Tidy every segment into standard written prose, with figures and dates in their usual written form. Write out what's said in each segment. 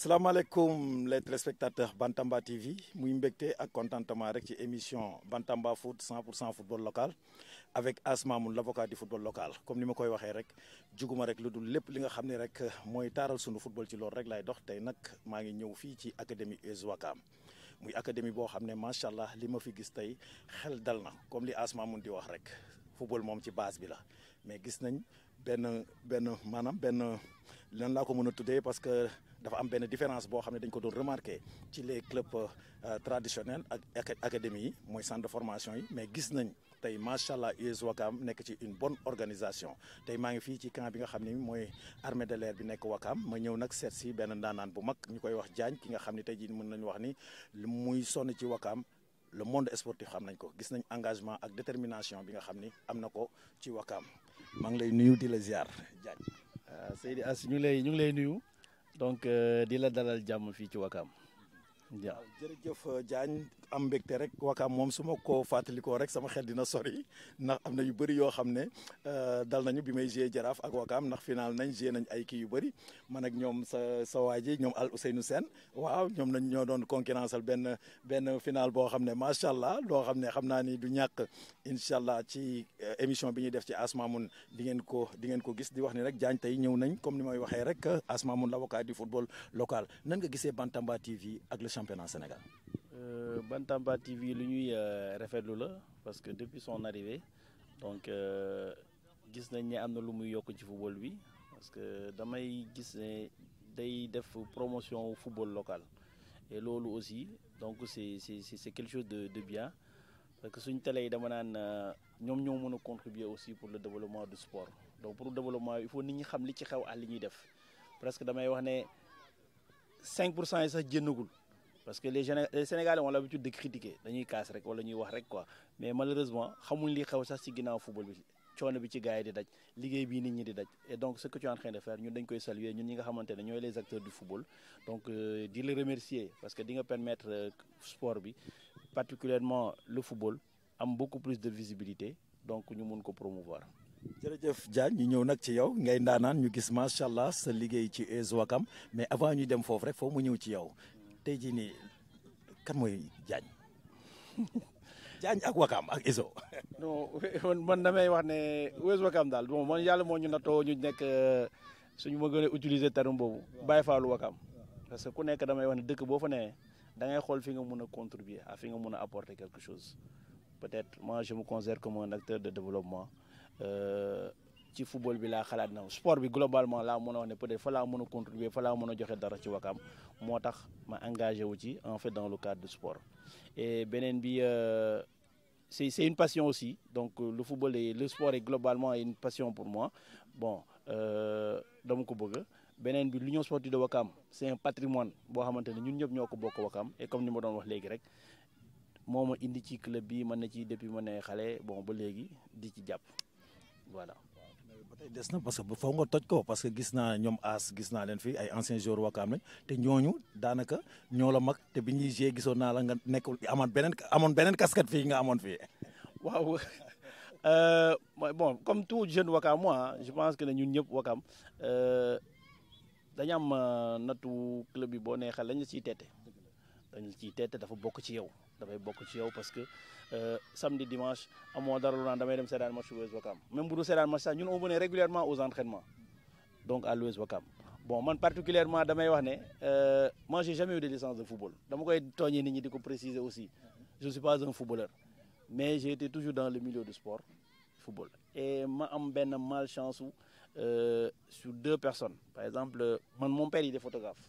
salaamaaleykum les téléspectateurs Bantamba TV muy mbégte ak contentement rek ci émission Bantamba Foot 100% football local avec Asmamoun l'avocat du football local comme ni ma koy waxee rek juguma rek lu dul lépp li nga xam ne rek mooy taaral sunu football ci loolu rek lay dox tey nag maa ngi ñëw fii ci académie US Ouakam muy académie boo xam ne macha allah li ma fi gis tey xel dal na comme li Asmamoun di wax rek football moom ci base bi la mais gis nañ benn lan laa ko mën a tuddee parce que dafa am benn différence boo xam ne dañ ko doon remarqué ci les clubs traditionnels ak académie yi mooy centre de formation yi mais gis nañ tey macha allah US Ouakam nekk ci une bonne organisation tey maa ngi fii ci camp bi nga xam ne mooy armée de l'air bi nekk Ouakam ma ñëw nag seet si benn ndaanaan bu mag ñu koy wax Diagne ki nga xam ne tey jii mën nañu wax ni muy sonn ci Ouakam le monde sportif xam nañ ko gis nañ engagement ak détermination bi nga xam ni am na ko ci Ouakam maa ngi lay nuyu di la ziar Diagne. Seydi As ñu ngi lay nuyu donc di la dalal jàmm fii ci Ouakam. waaw jërëjëf Diagne am mbégte rek Ouakam moom su ma ko fàttalikoo rek sama xel dina sori ndax am na yu bëri yoo xam ne dal nañu bi may joué Jaraaf ak Ouakam ndax final nañ joué nañ ay kii yu bëri man ak ñoom sa waa ji ñoom Al Ousseynou Sène waaw ñoom nañ ñoo doon concurrenceal benn final boo xam ne macha allah loo xam ne xam naa ni du ñàkk incha allah ci émission bi ñuy def ci Asmamoun di ngeen ko gis di wax ni rek Diagne tey ñëw nañ comme ni may waxee rek Asmamoun l'avocat du football local nan nga gisee Bantamba TV ak le championnat Sénégal. Bantamba TV lu ñuy rafetlu la parce que depuis son arrivée donc gis nañ ne am na lu muy yokk ci football bi parce que damay gis ne day def promotion football local et loolu aussi donc c'est quelque chose de bien parce que suñ télé yi dama naan ñoom ñoo mën a contribuer aussi pour le développement du sport donc pour le développement il faut nit ñi xam li ci xew ak li ñuy def presque damay wax ne 5% yi sax jëndagul. Parce que les Sénégalais ont l'habitude de critiquer dañuy kaas rek wala ñuy wax rek quoi mais malheureusement xamuñ li xew sax ci ginnaaw football bi coono bi ci gars yi di daj liggéey bii nit ñi di daj et donc ce que tu es en train de faire ñun dañ koy saluer ñun ñi nga xamante ne ñooy les acteurs du football donc di la remercier parce que di nga permettre sport bi particulièrement le football am beaucoup plus de visibilité donc ñu mun ko promouvoir. jërëjëf Diagne ñu ñëw nag ci yow ngay ndaanaan ñu gis macha allah sa liggéey ci US Ouakam mais avant ñuy dem foofu rek foofu mu ñëw ci yow. tey jii nii kan mooy Diagne Diagne ak Ouakam ak ISO. non man damay wax ne US Ouakam daal bon man yàlla moo ñu nattoo ñu nekk suñu ma gën a utiliser terme boobu bàyyi faalu Ouakam parce que ku nekk damay wax ne dëkk boo fa nee da ngay xool fi nga mun a contribuer à fi nga mun a apporter quelque chose peut-être moi je me considère comme un acteur de développement ci football bi laa xalaat na sport bi globalement laa mën a wax ne peut-être fa laa mën a contribuer fa laa mën a joxe dara ci Ouakam moo tax ma engagé wu ci en fait dans le cadre du sport et beneen bi c'est une passion aussi donc le football et le sport est globalement une passion pour moi bon dama ko bëgg beneen bi l'union sportive de Ouakam c'est un patrimoine boo xamante ne ñun ñëpp ñoo ko bokk Ouakam et comme ni ma doon wax léegi rek moo ma indi ci club bi man na ci depuis ma ne xale bon ba léegi di ci jàpp voilà. ba tey des na parce que foo nga toj ko parce que gis naa ñoom As gis naa leen fii ay anciens joueurs Ouakam lañ te ñooñu daanaka ñoo la mag te bi ñuy jouer gisoon naa la nga nekk amoon beneen casquette fii nga amoon fii. waaw bon comme tout jeune Ouakam moi je pense que ne ñun ñëpp Ouakam dañu am nattu club bi boo neexal dañ la ciy teete dafa bokk ci yow dafay bokk ci yow parce que. Samedi dimanche amoo dara lu naan damay dem seetaan match US Ouakam même bu dul seetaan match sax ñun on venait régulièrement aux entraînements donc à l'US Ouakam bon man particulièrement damay wax ne moi j'ai jamais eu de licence de football dama koy tooñee nit ñi di ko préciser aussi je suis pas un footballeur mais j'ai été toujours dans le milieu du sport football et ma am benn malchance sur 2 personnes par exemple man mon père il est photographe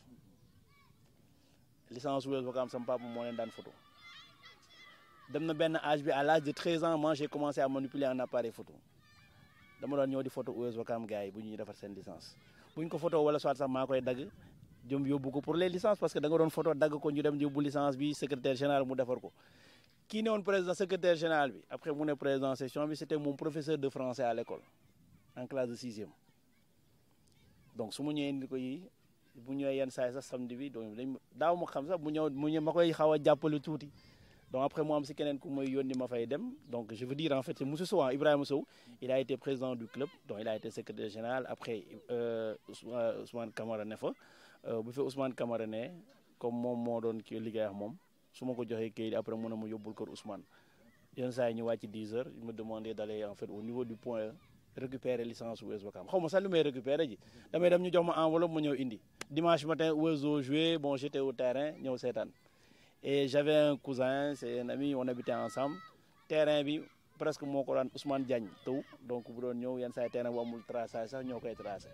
licence US Ouakam sama papa moo leen daan photo dem na benn âge bi à l'âge de 13 ans moi j'ai commencé à manipuler un appareil photo dama doon ñëw di photo US Ouakam gars yi bu ñuy defar seen licence bu ñu ko photo wala soit sax maa koy dagg jëm yóbbu ko pour les licences parce que da nga doon photo dagg ko ñu dem yóbbu licence bi secrétaire général mu defar ko kii ne woon président secrétaire général bi après mu ne président section bi c'était mon professeur de français à l'école en classe de 6e donc su ma ñëwee indi ko yi bu ñëwee yenn saa yi sax samedi bi donc daaw ma xam sax mu ñëw ma koy xaw a jàppale tuuti. Donc après moi, c'est quelqu'un qui m'a yónni ma fay dem. Donc je veux dire en fait, c'est Moussa Sow, Ibrahima Sow, il a été président du club, donc il a été secrétaire général. Après Ousmane Camara ne fa bu fi Ousmane Camara ne comme moom moo doon kii liggéey ak moom su ma ko joxee kayit après mun a ma yóbbul kër Ousmane yenn saa yi ñu wàcc 10 heures il me demandait d'aller en fait au niveau du point récupérer licence US Ouakam xaw ma sax lu may récupérer ji damay dem ñu jox ma enveloppe ma ñëw indi dimanche matin Ouezo joué bon j'étais au terrain ñëw seetaan et j'avais un cousin c'est un ami on habitait ensemble terrain bi presque moo ko daan Ousmane Diagne taw donc bu doon ñëw yenn saa yi terrain bu amul traçage sax ñoo koy tracé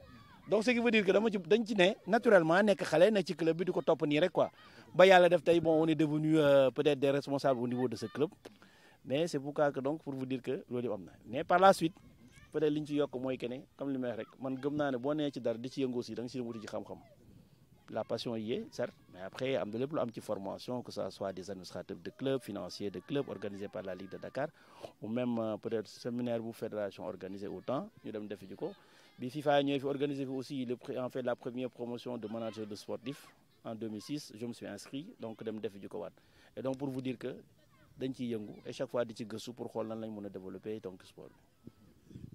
donc ce qui veut dire que dañ ci ne naturellement nekk xale nekk ci club bi di ko topp nii rek quoi ba yàlla def tey bon on est devenu peut-être des responsables au niveau de ce club mais c'est pourquoi que donc pour vous dire que loolu am na mais par la suite peut-être li ñu ci yokk mooy que ne comme li may wax rek man gëm naa ne boo nee ci dara di ci yëngu aussi da nga si wuti ci xam-xam la passion y est certes mais après am na lépp lu am ci formation que ça soit des administrateurs de club financiers de club organisés par la Ligue de Dakar ou même peut-être séminaire bu fédération organisé autant ñu dem defi ji ko bi FIFA ñëwee fi organisé fi aussi en fait la première promotion de manager de sportif en 2006 je me suis inscrit donc dem defi ji ko waat et donc pour vous dire que dañ ciy yëngu et chaque fois di ci gëstu pour xool nan lañ mën a développer donc sport bi.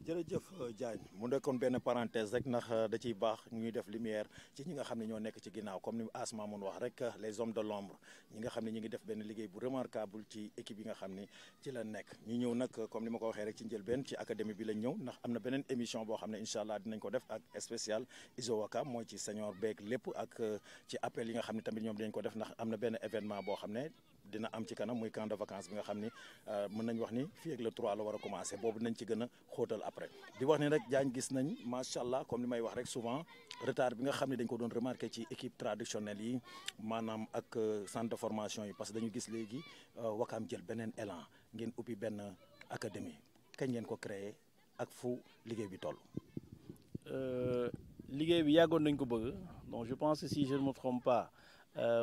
jërëjëf Diagne mu nekkoon benn parenthèse rek ndax da ciy baax ñuy def lumière ci ñi nga xam ne ñoo nekk ci ginnaaw comme ni Asma mun wax rek les hommes de l'ombre ñi nga xam ne ñi ngi def benn liggéey bu remarquable ci équipe yi nga xam ne ci la nekk ñu ñëw nag comme ni ma ko waxee rek ci njëlbeen ci académie bi lañ ñëw ndax am na beneen émission boo xam ne incha allah dinañ ko def ak spécial ISO Ouakam mooy ci senior beeg lépp ak ci appel yi nga xam ne tamit ñoom dinañ ko def ndax am na benn événement boo xam ne dina am ci kanam muy camp de vacances bi nga xam ni mën nañ wax ni fii ak le 3 la war a commencer boobu nañ ci gën a xóotal après di wax ni rek Diagne gis nañ macha allah comme li may wax rek souvent retard bi nga xam ne dañ ko doon remarqué ci équipe traditionnelle yi maanaam ak centre de formation yi parce que dañu gis léegi Ouakam jël beneen élan ngeen ubbi benn académie kañ ngeen ko créé ak fu liggéey bi toll. liggéey bi yàggoon nañ ko bëgg donc je pense que si je ne me trompe pas.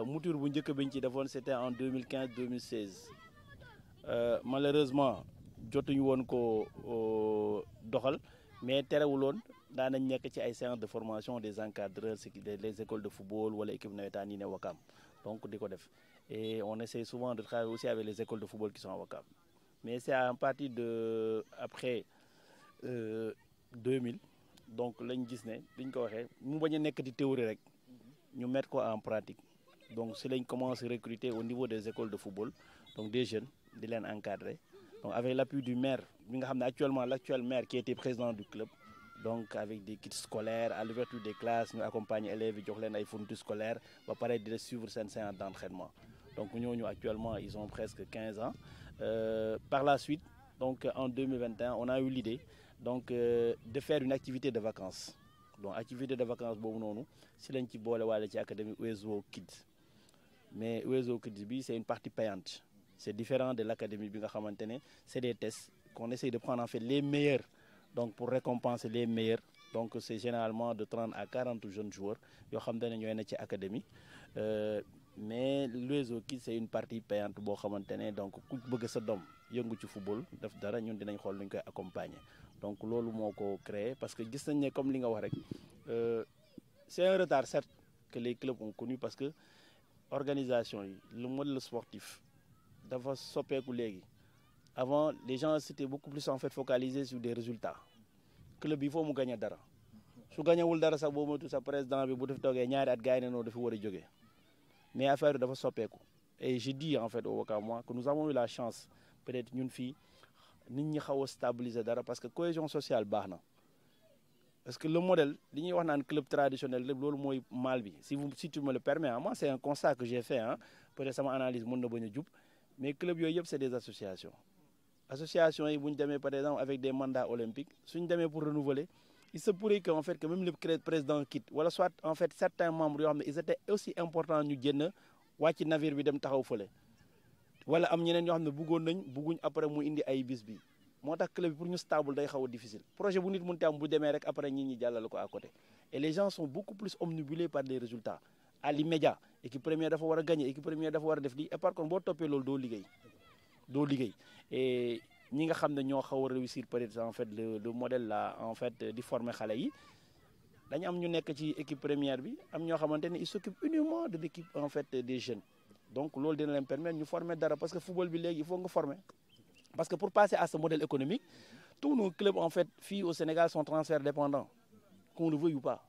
mouture bu njëkk biñ ci defoon c'était en 2015 2016 malheureusement jotuñu woon ko doxal mais terewuloon daan nañ nekk ci ay séances de formation des encadreurs des écoles de football wala équipe nawetaan yi ne Ouakam donc di ko def et on essaie souvent de travailler aussi avec les écoles de football qui sont à Ouakam mais c'est à partir de après 2000 donc lañ gis ne liñ ko waxee mu bañ a nekk di théorie rek ñu mettre ko en pratique. Donc, c'est là qu'on commence à recruter au niveau des écoles de football, donc des jeunes, de les encadrer. Donc, avec l'appui du maire, actuellement l'actuel maire qui était président du club, donc avec des kits scolaires, à l'ouverture des classes, nous accompagnons les élèves, nous avons des fournitures scolaires, on va parler de suivre cette séance d'entraînement. Donc, nous actuellement, ils ont presque 15 ans. Par la suite, donc en 2021, on a eu l'idée donc de faire une activité de vacances. Donc, activité de vacances, c'est l'un boole wala ci académie Ouezo Kids. Mais Ouezo Kids bi c'est une partie payante. C'est différent de l'académie bi nga xamantene c'est des tests qu'on essaie de prendre en fait les meilleurs. Donc pour récompenser les meilleurs, donc c'est généralement de 30 à 40 jeunes joueurs yo xamantene ñoy na ci académie. Mais Ouezo Kids c'est une partie payante bo xamantene donc ku bëgg sa dom yëngu ci football def dara ñun dinañ xol luñ koy accompagner. Donc lolu moko créer parce que gis nañ né comme li nga wax rek c'est un retard certes que les clubs ont connu parce que organisation le modèle sportif dafa soppeeku léegi avant les gens s'étaient beaucoup plus en fait focalisés sur des résultats club il faut mu gagner dara su gagnewul dara sax boo moytu sa président bi bu def toogee ñaari at gars yi ne noonu dafa war a jógee mais affaire bi dafa soppeeku et je dis en fait au Ouakamois que nous avons eu la chance peut-être ñun fii nit ñi xaw a stabiliser dara parce que cohésion sociale baax na. Parce que le modèle, li wax naan club traditionnel lépp loolu mooy mal bi si tu me le permets moi c'est un constat que j'ai fait peut-être sama analyse mën na bañ a jub mais club yooyu yëpp c'est des associations yi bu ñu demee par exemple avec des mandats olympiques suñu demee pour renouveler il se pourrait que en fait que même le président quitte wala soit en fait certains membres yoo xam ne ils étaient aussi importants ñu génn wàcc navire bi dem taxaw fële wala am ñeneen ñoo xam ne bëgguñ après mu indi ay bis bi moo tax club bi pour ñu stable day xaw a difficile projet bu nit mënti am bu demee rek après ñi jàllale ko à côté et les gens sont beaucoup plus omnibulés par les résultats à l'immédiat équipe première dafa war a gagner équipe première dafa war a def lii et par contre boo toppee loolu doo liggéey et ñi nga xam ne ñoo xaw a réussir peut-être en fait le modèle là en fait di former xale yi dañu am ñu nekk ci équipe première bi am ñoo xamante ne ils s'occupent uniquement de l'équipe en fait des jeunes donc loolu dina leen permettre ñu former dara parce que football bi léegi il faut nga former. Parce que pour passer à ce modèle économique, tous nos clubs, en fait, filles au Sénégal sont transfert dépendants, qu'on le veuille ou pas.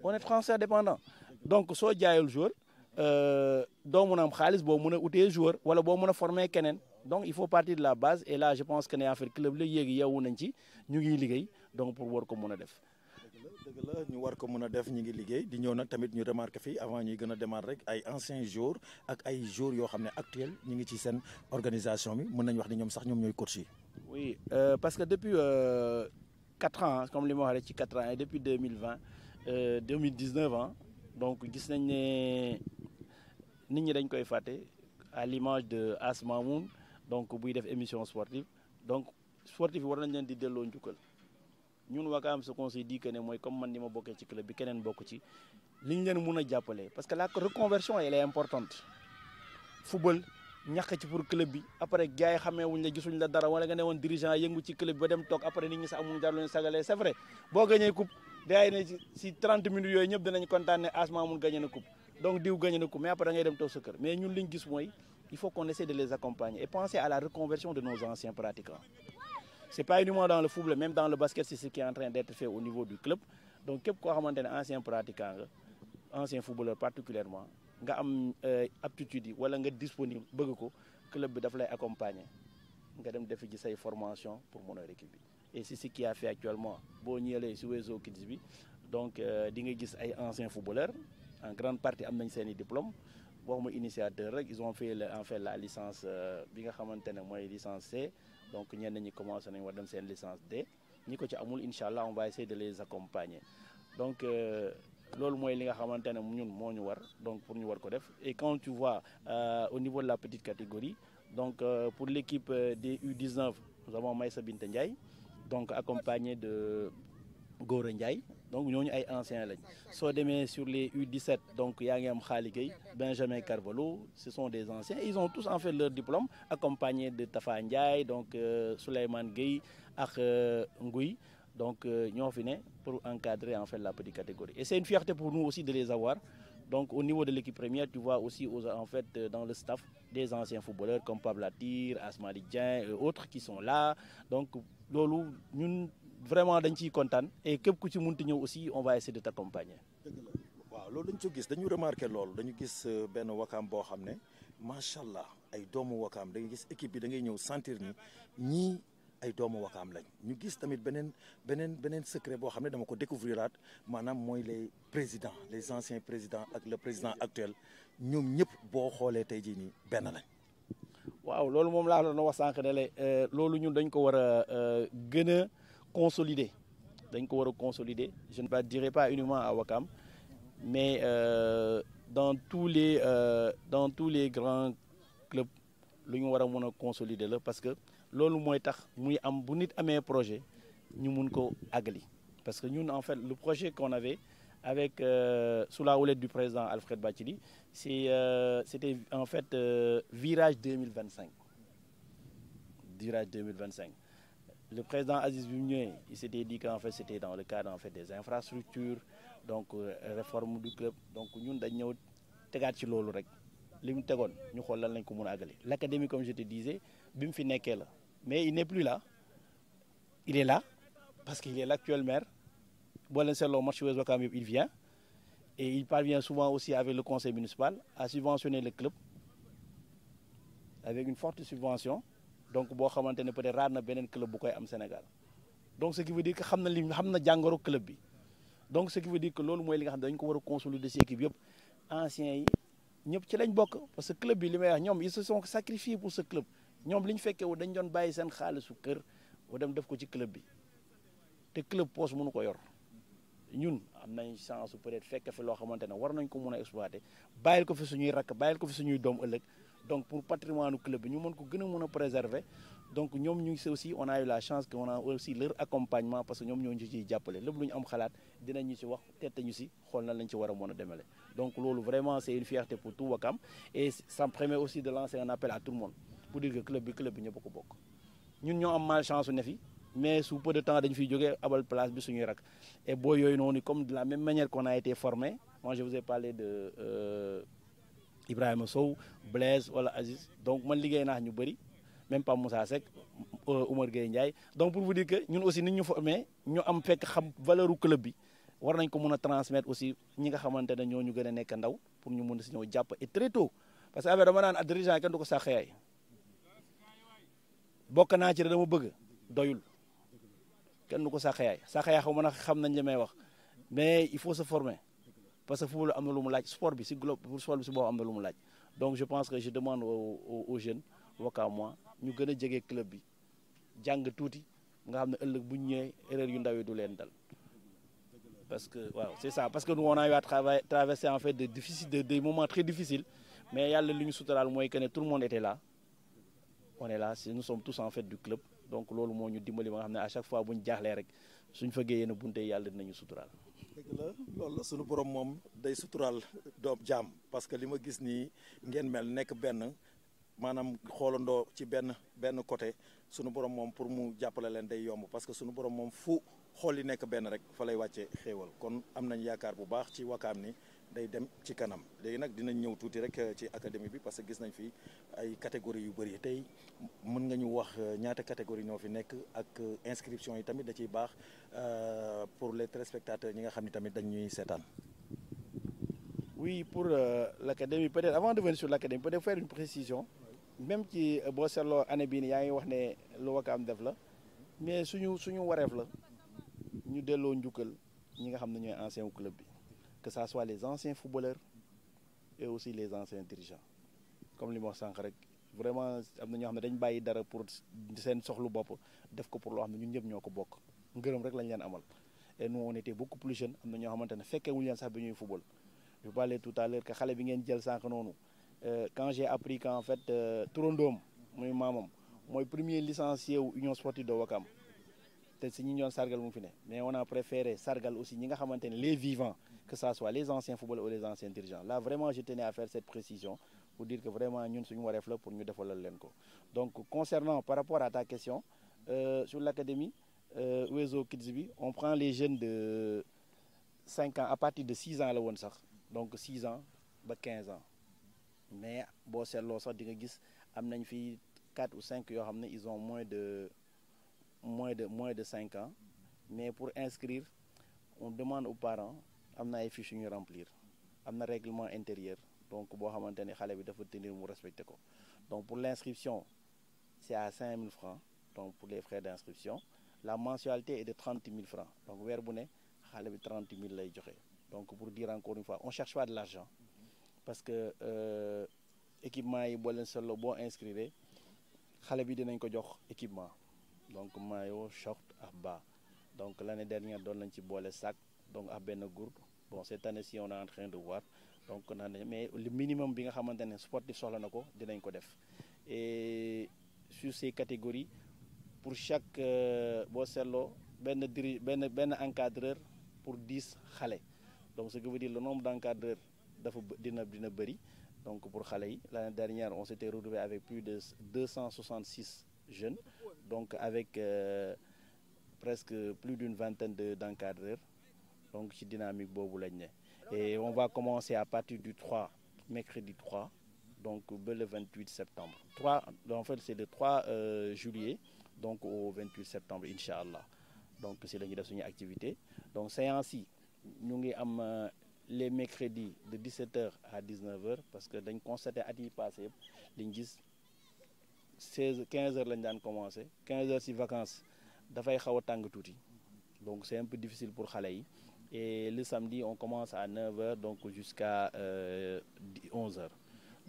On est transfert dépendant. donc soo jaayul joueur doo mun a am xaalis boo mun a utee joueur wala boo mun a former keneen donc il faut partir de la base et là je pense que ne en fait club la yéegi yeewu nañ ci ñu ngi liggéey donc pour war ko mun a def. dëgg la ñu war ko mën a def ñu ngi liggéey di ñëw nag tamit ñu remarqué fii avant ñuy gën a démarrer rek ay anciens joueurs ak ay joueurs yoo xam ne actuel ñu ngi ci seen organisation bi mën nañu wax ni ñoom sax ñoom ñooy coach yi. oui parce que depuis 4 ans comme li ma wax rek ci 4 ans et depuis 2020 2019 ans donc gis nañ ne nit ñi dañ koy fàtte à l'image de As Mamoun donc buy def émission sportive donc sportif yi war nañ leen di delloo njukkal. ñun Wakaam ce qu'on s'est dit que ne mooy comme man ni ma bokkee ci club bi keneen bokk ci li ñu leen mun a jàppale parce que la reconversion elle est importante football ñàkk ci pour club bi après gars yi xamee wuñ la gisuñ la dara wala nga ne woon dirigeant yëngu ci club bi ba dem toog après nit ñi sax amuñ dara lu ñu sagalee c'est vrai boo gañee coupe gars yi ne si 30 minutes yooyu ñëpp dinañ kontaan ne As Mamoun gagné na coupe donc diw gagné na coupe mais après da ngay dem toog sa kër mais ñun li ñu gis mooy il faut qu'on essaie de les accompagner et penser à la reconversion de nos anciens pratiquants. C'est pas uniquement dans le football, même dans le basket, c'est ce qui est en train d'être fait au niveau du club. Donc, képp koo xamante ne ancien pratiquant nga ancien footballeur particulièrement nga am aptitude yi wala nga disponible bëgg ko club bi daf lay accompagner nga dem defi ci say formation pour mën a équipe bi. Et c'est ce qui a fait actuellement boo ñëwee si Wezo Kids bi donc di nga gis ay anciens footballeurs en grande partie am nañ seen i diplôme boo xam initiateur rek ils ont fait en fait la licence bi nga xamante ne mooy licence C. Donc ñenn ñi commencé nañ war dem seen licence D ñi ko ci amul incha allah on va essayer de les accompagner donc loolu mooy li nga xamante ne ñun moo ñu war donc pour ñu war ko def et quand tu vois au niveau de la petite catégorie donc pour l'équipe des U19 nous avons Maïssa Binta Ndiaye donc accompagné de Gora Ndiaye donc ñooñu ay anciens lañ soo demee sur les U17 donc yaa ngi am Khali Gueye Benjamin Carvalho ce sont des anciens ils ont tous en fait leur diplôme accompagnés de Tafa Ndiaye donc Souleymane Gueye ak Ngouy donc ñoo fi ne pour encadrer en fait la petite catégorie et c'est une fierté pour nous aussi de les avoir donc au niveau de l'équipe première tu vois aussi en fait dans le staff des anciens footballeurs comme Pape Latir Asmali Dieng et autres qui sont là donc loolu ñun vraiment dañ ciy kontaan et képp ku ci munti ñëw aussi on va essayer de t'accompagner. dëgg la waaw loolu dañ ci gis dañu remarqué loolu dañu gis benn Wakaam boo xam ne macha allah ay doomu Wakaam da ngay gis équipe bi da ngay ñëw sentir ni ñii ay doomu Wakaam lañ ñu gis tamit beneen secret boo xam ne dama ko découvriraat maanaam mooy les présidents les anciens présidents ak le président actuel ñoom ñëpp boo xoolee tey jii nii benn lañ. waaw loolu moom laa doon wax sànq ne loolu ñun dañ ko war a gën a consolider dañ ko war a consolider je ne dirais pas uniquement à Wakam mais dans tous les grands clubs lu ñu war a mën a consolider la parce que loolu mooy tax muy am bu nit amee projet ñu mun ko àggali parce que ñun en fait le projet qu'on avait avec sous la houlette du président Alfred Bathily c'était en fait virage 2025 le président Aziz bi mu ñëwee il s'était dit qu'en fait c'était dans le cadre en fait des infrastructures donc réforme du club donc ñun dañ ñëw tegaat ci loolu rek li mu tegoon ñu xool lan lañ ko mën a àggale l'académie comme je te disais bi mu fi nekkee la mais il n'est plus là il est là parce qu'il est l'actuel maire boo leen seetloo match Wees Ouakam yëpp il vient et il parvient souvent aussi avec le conseil municipal à subventionner le club avec une forte subvention donc boo xamante ne peut-être raar na beneen club bu koy am Sénégal donc ce qui veut dire que xam na jàngoro club bi donc ce qui veut dire que loolu mooy li nga xam ne dañ ko war a consolider ci équipe yëpp anciens yi ñëpp ci lañ bokk parce que club bi li may wax ñoom ils se sont sacrifiés pour ce club ñoom li ñu fekkee wu dañ doon bàyyi seen xaalisu kër bu dem def ko ci club bi te club poche mënu ko yor ñun am nañ chance peut-être fekk fi loo xamante ne war nañ ko mën a exploiter bàyyil ko fi suñuy rakk bàyyil ko fi suñuy doom ëllëg donc pour patrimoine club bi ñu mën ko gën a mën a préserver donc ñoom ñu ngi aussi on a eu la chance que on a aussi leur accompagnement parce que ñoom ñoo ñu ciy jàppale lépp lu ñu am xalaat dinañ ñu ci wax tette ñu ci xool na lañ ci war a mën a demale donc loolu vraiment c'est une fierté pour tout Wakam et ça me permet aussi de lancer un appel à tout le monde pour dire que club bi ñëpp ko bokk ñun ñoo am malchance su ne fi mais sous peu de temps dañu fiy jógee abal place bi suñuy rak et boo yooyu noonu comme de la même manière qu'on a été formé moi je vous ai parlé de Ibrahima Sow Blaise wala Aziz donc man liggéey naa ñu bëri même pas Moussa Seck Oumar Gueye Ndiaye donc pour vous dire que ñun aussi nit ñu formé ñu am fekk xam valeur u club bi war nañ ko mën a transmettre aussi ñi nga xamante ne ñoo ñu gën a nekk ndaw pour ñu mën a si ñëw jàpp et très tôt parce que affaire dama naan dirigeant kenn du ko sàq yaay bokk naa ci dama bëgg doyul kenn du ko sàq yaay xaw ma nag xam nañ li may wax mais il faut se former parce que football am na lu mu laaj sport bi si sport bi si boobu am na lu mu laaj donc je pense que je demande aux jeunes Wakamois ñu gën a jege club bi jàng tuuti nga xam ne ëllëg bu ñu ñëwee erreur yu ndaw yi du leen dal parce que waaw c'est ça parce que nous on a eu à traverser en fait des moments très difficiles mais yàlla li ñu suturaal mooy que ne tout le monde était là on est là nous sommes tous en fait du club donc loolu moo ñu dimbali ba nga xam ne à chaque fois bu ñu jaaxlee rek suñ fëggee yenn bunte yàlla dinañu suturaal. dëgg la loolu la suñu borom moom day suturaal doom jaam parce que li ma gis nii ngeen mel nekk benn maanaam xoolandoo ci benn côté suñu borom moom pour mu jàppale leen day yomb parce que suñu borom moom fu xool yi nekk benn rek fa lay wàccee xéewal kon am nañ yaakaar bu baax ci Wakaam ni day dem ci kanam léegi nag dinañ ñëw tuuti rek ci académie bi parce que gis nañ fi ay catégories yu bëri tey mën nga ñu wax ñaata catégorie ñoo fi nekk ak inscription yi tamit da ciy baax pour les téléspectateurs ñi nga xam ne tamit dañ ñuy seetaan. Oui, pour l'académie peut-être avant de venir sur l'académie peut-être faire une précision même ci boo seetloo année bii nii yaa ngi wax ne lu Wakaam def la mais suñu wareef la ñu delloo njukkal ñi nga xam ne ñooy anciens club bi. Que ça soit les anciens footballeurs et aussi les anciens dirigeants comme li ma wax sànq rek vraiment am na ñoo xam ne dañ bàyyi dara pour seen soxlu bopp def ko pour loo xam ne ñun ñëpp ñoo ko bokk ngërëm rek lañ leen amal et nous on était beaucoup plus jeunes am na ñoo xamante ne fekkee wuñu leen sax bi ñuy football je parlais tout à l'heure que xale bi ngeen jël sànq noonu quand j'ai appris qu'en fait turandoom muy maamam mooy premier licencié wu Union Sportive de Ouakam te si ñi ñoon sargal mu fi ne mais on a préféré sargal aussi ñi nga xamante ne les vivants que ça soit les anciens footballeurs ou les anciens dirigeants là vraiment je tenais à faire cette précision pour dire que vraiment ñun suñu wareef la pour ñu defalal leen ko donc concernant par rapport à ta question sur l'académie Wezo Kids bi on prend les jeunes de 5 ans à partir de 6 ans la woon sax donc 6 ans ba 15 ans mais boo seetloo sax di nga gis am nañ fi 4 ou 5 yoo xam ne ils ont moins de 5 ans mais pour inscrire on demande aux parents am na ay fiches yu ñu remplir am na règlement intérieur donc boo xamante ne xale bi dafa tenir mu respecter ko donc pour l'inscription c'est à 5 000 francs donc pour les frais d'inscription la mensualité est de 30 000 francs donc weer bu ne xale bi 30 000 lay joxe donc pour dire encore une fois on cherche pas de l'argent parce que équipement yi boo leen solo boo inscrire xale bi dinañ ko jox équipement donc maillot short ak bas donc l'année dernière doon nañ ci boole sac donc ak benn gourde bon cette année-ci on est en train de voir donc mais le minimum bi nga xamante ne sportif soxla na ko dinañ ko def et sur ces catégories pour chaque boo seetloo benn encadreur pour 10 xale donc ce qui veut dire le nombre d'encadreurs dafa dina bëri donc pour xale yi l'année dernière on s'était retrouvé avec plus de 266 jeunes donc avec presque plus d'une vingtaine d'encadreurs donc ci dynamique boobu lañ ne et on va commencer à partir du 3 mercredi 3 donc ba le 28 septembre 3 en fait c'est le 3 juillet donc au 28 septembre incha allah donc si la ñuy def suñu activité donc séance yi ñu ngi am les mercredis de 17h à 19h parce que dañ constaté at yi passé yëpp liñ gis 15h lañ daan commencé 15h si vacances dafay xaw a tàng tuuti donc c'est un peu difficile pour xale yi et le samedi on commence à 9h donc jusqu'à 11h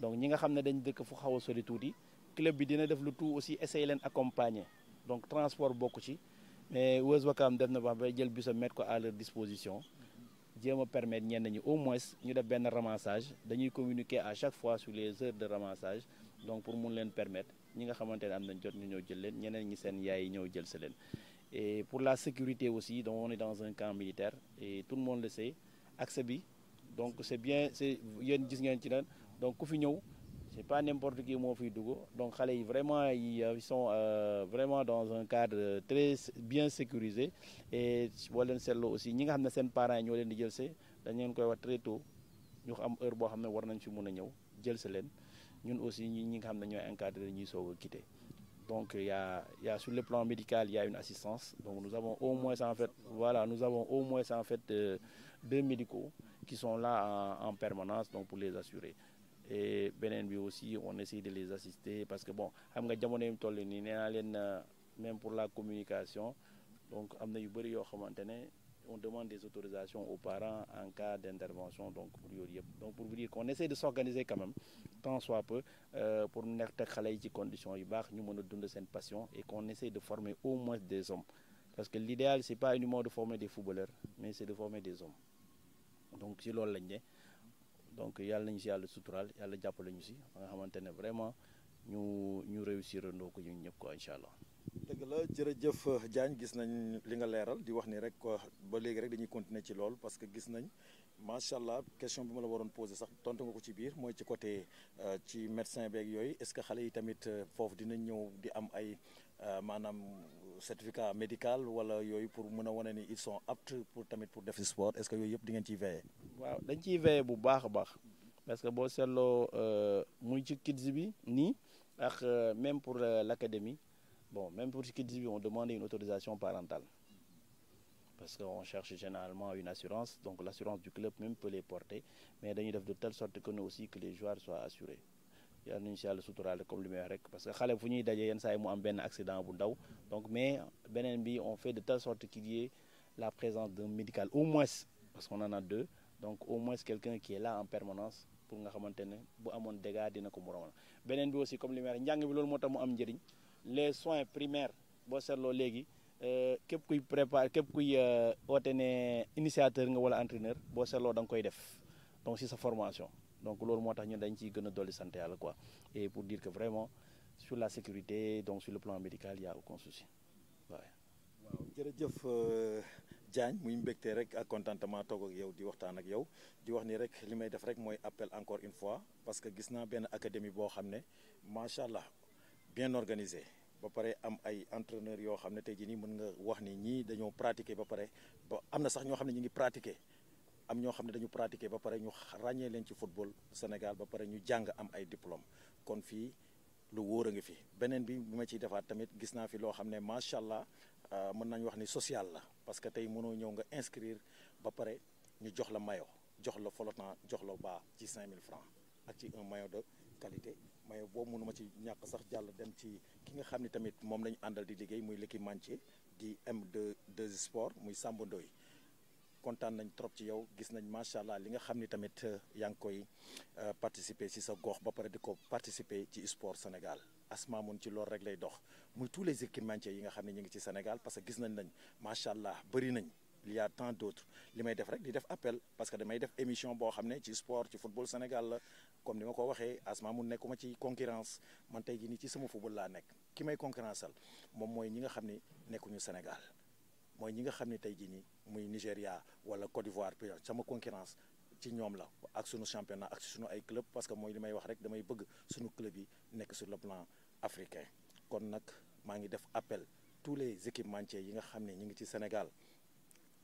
donc ñi nga xam ne dañ dëkk fu xaw a sori tuuti club bi dina def lu tout aussi essayer leen accompagner donc transport bokk ci mais Weuz Ouakam def na ba jël bus a mettre ko à leur disposition jéem a permettre ñenn ñi au moins ñu def benn ramassage dañuy communiquer à chaque fois sur les heures de ramassage donc pour mun leen permettre ñi nga xamante ne am nañ jot ñu ñëw jël leen ñeneen ñi seen yaay yi ñëw jël si leen et pour la sécurité aussi donc on est dans un camp militaire et tout le monde le sait accès bi donc c'est bien c'est yéen gis ngeen ci ren donc ku fi ñëw c'est pas n'importe qui moo fiy dugg donc xale yi vraiment ils sont vraiment dans un cadre très bien sécurisé et boo leen seetloo aussi ñi nga xam ne seen parents yi ñoo leen di jël see dañ leen koy wax très tôt ñu am heure boo xam ne war nañ fi mun a ñëw jël si leen ñun aussi ñi nga xam ne ñooy encadré ñuy soog a quitter Donc il y a sur le plan médical, il y a une assistance. Donc nous avons au moins en fait, voilà, nous avons au moins en fait deux médicaux qui sont là en permanence donc pour les assurer. Et beneen bi aussi on essaie de les assister parce que bon xam nga jamono yi mu toll nii nee naa leen même pour la communication donc am na yu bëri yoo xamante ne on demande des autorisations aux parents en cas d'intervention donc pour yooyu yëpp donc pour vous dire qu'on essaie de s'organiser quand même tant soit peu pour nekk teg xale yi ci conditions yu baax ñu mën a dund seen passion et qu'on essaie de former au moins des hommes parce que l'idéal c'est pas uniquement de former des footballeurs mais c'est de former des hommes donc ci loolu lañ ne donc yàlla nañu si yàlla suturaal yàlla jàppale ñu si ba nga xamante ne vraiment ñu réussir andoo ko ñun ñëpp quoi incha allah. dëgg la jërëjëf Diagne gis nañ li nga leeral di wax ni rek ba léegi rek dañuy continuer ci lool parce que gis nañ macha allah question bi ma la waroon poser sax tontu nga ko ci biir mooy ci côté ci médecin beeg yooyu est-ce que xale yi tamit foofu dinañ ñëw di am ay maanaam certificat médical wala yooyu pour mën a wane ni ils sont aptes pour tamit pour def sport est-ce que yooyu yëpp di ngeen ciy veiller. waaw dañ ciy veiller bu baax a baax parce que boo seetloo muy ci kids bi nii ak même pour l'académie bon même pour ci kids bi on demande une autorisation parentale parce que on cherche généralement une assurance donc l'assurance du club même peut les porter mais dañuy def de telle sorte que nous aussi que les joueurs soient assurés yàlla nañu si yàlla suturaale comme li may wax rek parce que xale fu ñuy dajee yenn saa yi mu am benn accident bu ndaw donc mais beneen bi on fait de telle sorte qu'il y ait la présence d'un médical au moins parce qu'on en a deux donc au moins quelqu'un qui est là en permanence pour nga xamante ne bu amoon dégâts dina ko moromal beneen bi aussi comme li may wax njàng bi loolu moo tax mu am njëriñ les soins primaires boo seetloo léegi képp kuy préparer képp kuy oote ne initiateur nga wala entraîneur boo seetloo da nga koy def donc si sa formation donc loolu moo tax ñun dañ ciy gën a dolli sant yàlla quoi et pour dire que vraiment sur la sécurité donc sur le plan médical il y a aucun souci waaw. waaw jërëjëf Diagne muy mbégte rek ak contentement toog ak yow di waxtaan ak yow di wax ni rek li may def rek mooy appel encore une fois parce que gis naa benn académie boo xam ne macha allah bien organisé ba pare am ay entraîneurs yoo xam ne tey jii nii mën nga wax ni ñii dañoo pratiquer ba pare ba am na sax ñoo xam ne ñu ngi pratiquer am ñoo xam ne dañu pratiquer ba pare ñu ràññee leen ci football Sénégal ba pare ñu jàng am ay diplôme kon fii lu wóor a ngi fi beneen bi ma ciy defaat tamit gis naa fi loo xam ne macha allah mën nañu wax ni social la parce que tey mënoo ñëw nga inscrire ba pare ñu jox la maillot jox la flottant jox la baa ci 5000 francs ak ci un maillot de qualité maillot boobu mënuma ci ñàkk sax jàll dem ci ki nga xam ne tamit moom lañu àndal di liggéey muy l'équipementier di M2 Sport muy Samba Ndoye kontaan nañ trop ci yow gis nañ macha allah li nga xam ni tamit yaa ngi koy participer ci sa gox ba pare di ko participer ci sport Sénégal Asma mun ci loolu rek lay dox muy tous les équipementiers yi nga xam ne ñu ngi ci Sénégal parce que gis nañ macha allah bëri nañ il y a tant d'autres li may def rek di def appel parce que damay def émission boo xam ne ci sport ci football Sénégal la comme ni ma ko waxee Asma mun nekkuma ci concurrence man tey jii nii ci sama football laa nekk ki may concurrenceal moom mooy ñi nga xam ni nekkuñu Sénégal. mooy ñi nga xam ne tey jii nii muy Nigéria wala Côte d'Ivoire sama concurrence ci ñoom la ak sunu championnat ak sunu ay club parce que mooy li may wax rek damay bëgg sunu club yi nekk sur le plan africain kon nag maa ngi def appel tous les équipementiers yi nga xam ne ñu ngi ci Sénégal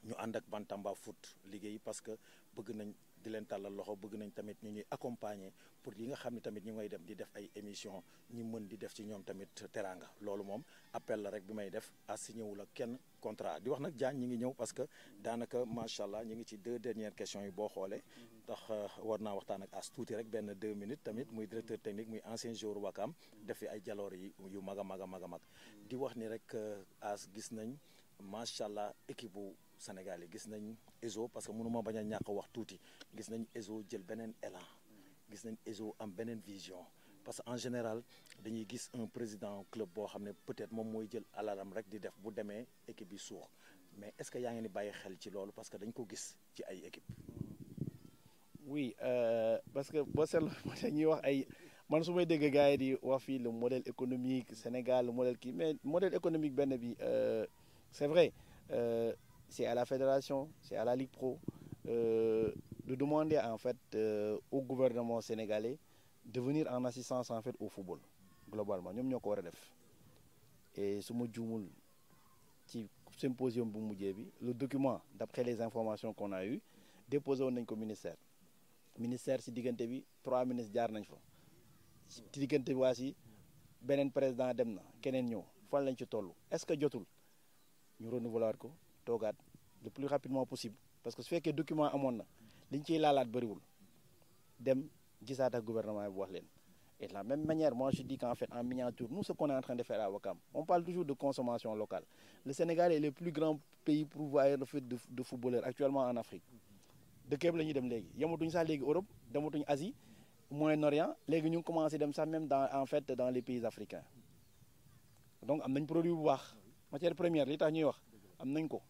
ñu ànd ak Bantamba Foot liggéey parce que bëgg nañ di leen tàllal loxo bëgg nañ tamit ñu ñuy accompagner pour yi nga xam ne tamit ñu ngay dem di def ay émission ñu mën di def ci ñoom tamit teraanga loolu moom appel la rek bi may def a signé wul ak kenn contrat di wax nag Diagne ñi ngi ñëw parce que daanaka macha allah ñu ngi ci 2 dernières questions yi boo xoolee ndax war naa waxtaan ak as tuuti rek benn 2 minutes tamit muy directeur technique muy ancien joueur Wakam def fi ay jaloor yi yu mag a mag a mag a mag di wax ni rek as gis nañ macha allah équipe bu Sénégal yi gis nañ EZO parce que mënuma bañ a ñàkk wax tuuti gis nañ EZO jël beneen élan gis nañ EZO am beneen vision parce que en général dañuy gis un président club boo xam ne peut-être moom mooy jël alalam rek di def bu demee équipe bi suux mais est-ce que yaa ngi ni bàyyi xel ci loolu parce que dañ ko gis ci ay équipe oui parce que boo seetlu ñuy wax ay man su may dégg gars yi di wax fii le modèle économique Sénégal le modèle kii mais modèle économique benn bi c'est vrai c'est à la fédération c'est à la Ligue Pro de demander en fait au gouvernement sénégalais de venir en assistance en fait au football globalement ñoom ñoo ko war a def et su ma juumul ci symposium bu mujjee bi le document d'après les informations qu'on a eu déposé woon nañ ko ministère ci diggante bi 3 ministres jaar nañ fa ci diggante bi waa si beneen président dem na keneen ñëw fan lañ ci toll est-ce que jotul ñu renouveler ko toogaat le plus rapidement possible parce que su fekkee document amoon na liñ ciy laalaat bëriwul dem gisaat ak gouvernement bi wax leen. Et de la même manière, moi je dis qu'en fait, en miniature, nous ce qu'on est en train de faire à Ouakam, on parle toujours de consommation locale. Le Sénégal est le plus grand pays pourvoyeur de footballeurs actuellement en Afrique. De quel pays dem légui? Yamatuñ sax légui Europe, dematuñ Asie, Moyen-Orient, légui ñu commencé dem sax même dans les pays africains. Donc am nañ produit bu baax, matière première li tax ñuy wax am nañ ko.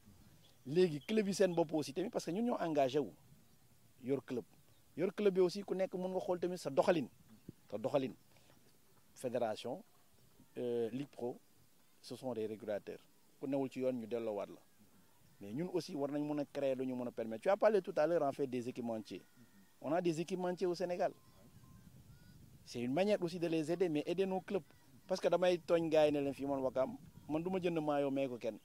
Légui club yi seen bopp aussi tamit parce que ñun ñoo engagé wu yor club bi aussi ku nekk mën nga xool tamit sa doxalin. doxalin fédération Ligue Pro ce sont des régulateurs ku newul ci yoon ñu delloowaat la mais ñun aussi war nañ mën a créer lu ñu mën a permettre tu as parlé tout à l'heure en fait des équipementiers on a des équipementiers au Sénégal c'est une manière aussi de les aider mais aider nos clubs parce que damay tooñ gars yi ne leen fii man Ouakam man du ma jënd maillot may ko kenn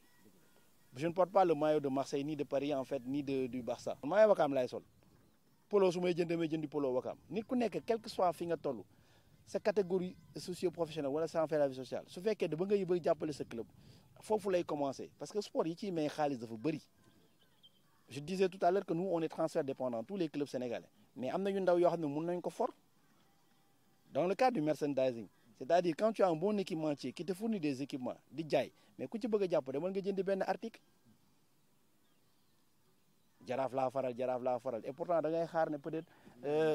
je ne porte pas le maillot de Marseille ni de Paris en fait ni du Barça maillot Ouakam laay sol polo su may jëndi polo Ouakam nit ku nekk quel que soit fi nga toll sa catégorie socio-professionnelle wala sans faire la vie sociale su fekkee da ba nga bëgg jàppale sa club foofu lay commencer parce que sport yi ciy may xaalis dafa bëri je disais tout à l'heure que nous on est transfert dépendant tous les clubs sénégalais mais am na yu ndaw yoo xam ne mën nañ ko for dans le cadre du merchandising c'est-à-dire quand tu as un bon équipementier qui te fournit des équipements di jaay mais ku ci bëgg a jàppale mën nga jëndi benn article jaraaf laa faral et pourtant da ngay xaar ne peut-être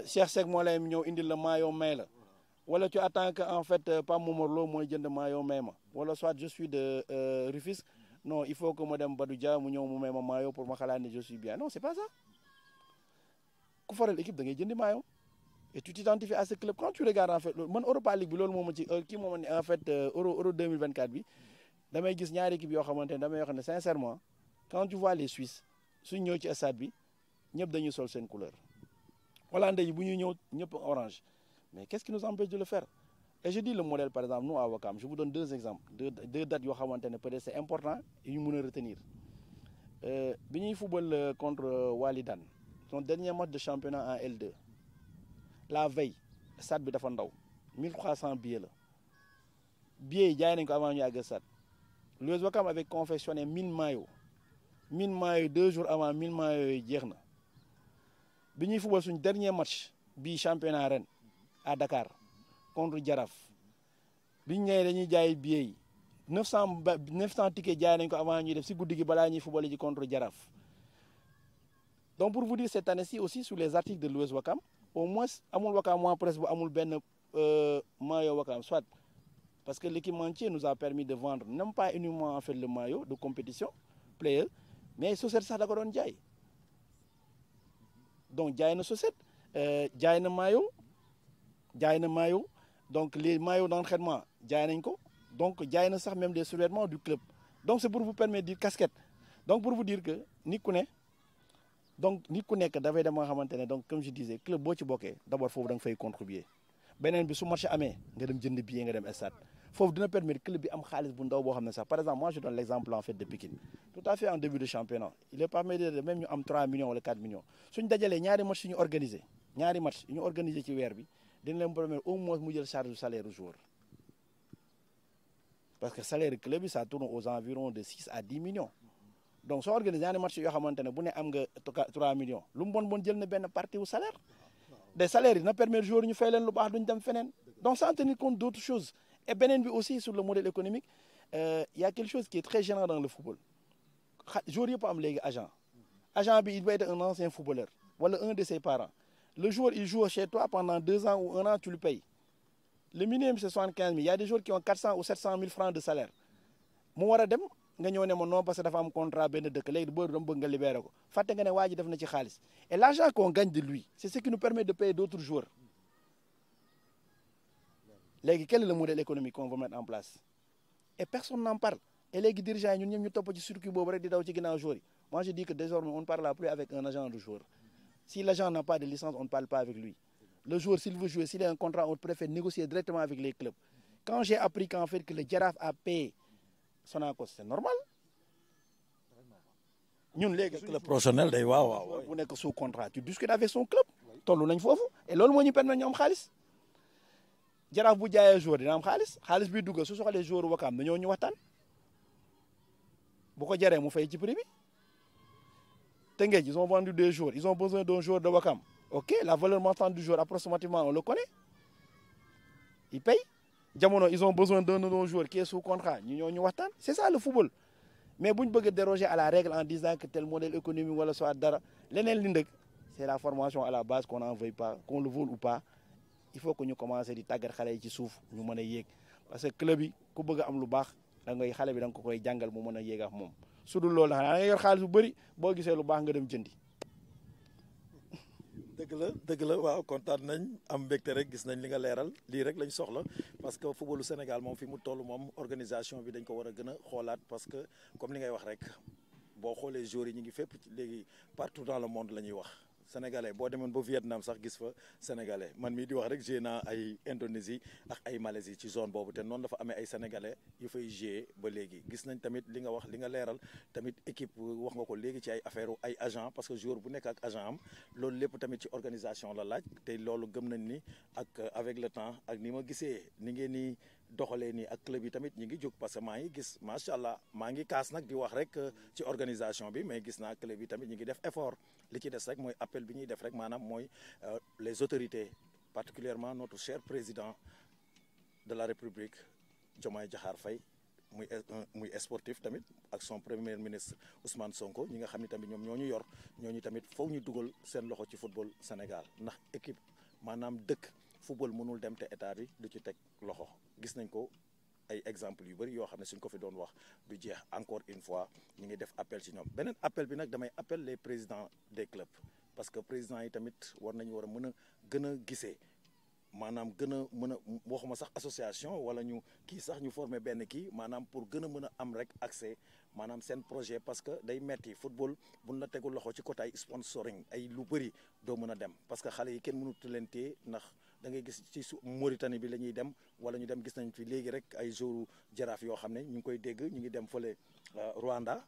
Cheikh Seck moo lay ñëw indil la maillot may la wala tu attends que en fait Pape Momar Lo mooy jënd maillot may ma wala soit je suis de Rufisque non il faut que ma dem Badou Dia mu ñëw mu may ma maillot pour ma xalaat ne je suis bien non c'est pas ça ku faral équipe da ngay jëndi maillot et tu t'identifies à ce club quand tu regardes en fait man Europa League bi loolu moo ma ci kii moo ma ne en fait euro 2024 bi damay gis ñaari équipe yoo xamante ne damay wax ne sincèrement quand tu vois les Suisses suñ ñëw ci stade bi ñëpp dañuy sol seen couleur Hollandais yi bu ñuy ñëw ñëpp orange mais qu'est-ce qui nous empêche de le faire et je dis le modèle par exemple nous à Ouakam je vous donne deux exemples deux dates yoo xamante ne peut-être c'est important et ñu mën a retenir bi ñuy football contre Walidane son dernier match de championnat en L2 la veille stade bi dafa ndaw 1300 billets la billets yi jaay nañ ko avant ñu àgg stade l'US Ouakam avait confectionné 1000 maillots 2 jours avant 1000 maillots yooyu jeex na bi ñuy football suñ dernier match bii championnat ren à Dakar contre Jaraaf bi ñu ñëwee dañuy jaay billets yi 900 tickets jaay nañ ko avant ñuy def si guddi gi balaa ñuy football ji contre Jaraaf donc pour vous dire cette année-ci aussi sur les articles de l'US Ouakam au moins amul Ouakam mois presque bu amul benn maillot Ouakam soit parce que l'équipementier nous a permis de vendre non pas uniquement en fait le maillot de compétition player mais Sosét sax da ko doon jaay donc jaay na Sosét jaay na maillot donc les maillots d'entraînement jaay nañ ko donc jaay na sax même des survêtements du club donc c'est pour vous permettre de dire casquette donc pour vous dire que nit ku nekk dafay dem nga xamante ne donc comme je disais club boo ci bokkee d'abord foofu da nga fay contribuer beneen bi su match amee nga dem jënd billet nga dem stade foofu dina permettre club bi am xaalis bu ndaw boo xam ne sax par exemple moi je donne l'exemple en fait de Pikine tout à fait en début de championnat il est permis de même ñu am 3 millions wala 4 millions suñ dajalee ñaari match yu ñu organisé ci weer bi dina leen permettre au moins mu jël charge du salaire du joueur parce que salaire club bi ça tourne aux environs de 6 à 10 millions donc soo organisé ñaari match yoo xamante ne bu ne am nga 3 millions lu mu bon jël na benn partie wu salaire des salaires yi dina permettre joueurs ñu fay leen lu baax duñ dem feneen donc sans tenir compte d'autres choses et beneen bi aussi sur le modèle économique il y a quelque chose qui est très gênant dans le football joueur yëpp am léegi agent bi il doit être un ancien footballeur wala un de ses parents le joueur il joue chez toi pendant 2 ans ou 1 an tu le payes le minimum c'est 75 000 il y a des joueurs qui ont 400 ou 700 000 francs de salaire mu war a dem nga ñëw ne ma non parce que dafa am contrat benn dëkk léegi boobu dama bëgg nga libérer ko fàtte nga ne waa ji def na ci xaalis et l'argent qu'on gagne de lui c'est ce qui nous permet de payer d'autres joueurs léegi quel est le modèle économique qu'on va mettre en place et personne n'en parle et léegi dirigeants yi ñun ñëpp ñu topp ci circuit boobu rek di daw ci ginnaaw joueurs yi moi je dis que désormais on ne parle plus avec un agent de joueur si l'agent n'a pas de licence on ne parle pas avec lui le joueur s'il veut jouer s'il a un contrat on préfère négocier directement avec les clubs quand j'ai appris qu'en fait que le Jaraaf a payé Sonacos c'est normal ñun léegi club professionnel day waaw bu nekk sous contrat tu discutes avec son club tollu nañ foofu et loolu moo ñu permettre ñu am xaalis Jaraaf bu jaayee joueur dina am xaalis bi dugg su soxlee joueur Wakaam dañoo ñu waxtaan bu ko jaree mu fay ci prix bi Teungueth ils ont vendu des joueurs ils ont besoin d'un joueur de Wakaam ok la valeur marchande du joueur approximativement on le connaît ils payent jamono ils ont besoin d'un joueur qui est sous contrat ñu ñoo ñu waxtaan c'est ça le football mais bu ñu bëgg a déroger à la règle en disant que tel modèle économique wala soit dara leneen li ndëkk c'est la formation à la base qu'on n'en veuille pas qu'on le veuille ou pas il faut que ñu commencer di tàggat xale yi ci suuf ñu mën a yéeg parce que club yi ku bëgg a am lu baax da ngay xale bi da nga ko koy jàngal mu mën a yéeg ak moom su dul loolu da nga yor xaalis bu bëri boo gisee lu baax nga dem jëndi. dëgg la waaw kontaan nañ am mbégte rek gis nañ li nga leeral lii rek lañ soxla parce que footballu Sénégal moom fi mu toll moom organisation bi dañ ko war a gën a xoolaat parce que comme li ngay wax rek boo xoolee joueurs yi ñu ngi fépp léegi partout dans le monde la ñuy wax sénégalais boo demoon ba Vietnam sax gis fa sénégalais man mii di wax rek joué naa ay Indonésie ak ay Malaisie ci zone boobu te noonu dafa amee ay sénégalais yu fay joué ba léegi gis nañ tamit li nga wax li nga leeral tamit équipe wax nga ko léegi ci ay affaire ay agent parce que joueur bu nekk ak agent am loolu lépp tamit ci organisation la laaj te loolu gëm nañ ni ak avec le temps ak ni ma gisee ni ngeen ni doxalee nii ak club yi tamit ñi ngi jóg parce que maa ngi gis macha allah maa ngi kaas nag di wax rek ci organisation bi mais gis naa club yi tamit ñi ngi def effort li ci des rek mooy appel bi ñuy def rek maanaam mooy les autorités particulièrement notre cher président de la République Diomaye Diakhar Faye muy sportif tamit ak son premier ministre Ousmane Sonko ñi nga xam ni tamit ñoom ñoo ñu yor ñooñu tamit foog ñu dugal seen loxo ci football Sénégal ndax équipe maanaam dëkk football mënul dem te état bi du ci teg loxo gis nañ ko ay exemples yu bëri yoo xam ne suñ ko fi doon wax du jeex encore une fois ñu ngi def appel ci ñoom beneen appel bi nag damay appel les présidents des clubs parce que présidents yi tamit war nañu war a mën a gën a gisee maanaam gën a mën a waxuma sax association wala ñu kii sax ñu former benn kii maanaam pour gën a mën a am rek accès maanaam seen projet parce que day metti football buñ la tegul loxo ci côté ay sponsoring ay lu bëri doo mën a dem parce que xale yi kenn mënut leen téye ndax da ngay gis ci Mauritanie bi la ñuy dem wala ñu dem gis nañ fi léegi rek ay joueurs jaraaf yoo xam ne ñu ngi koy dégg ñu ngi dem fële Rwanda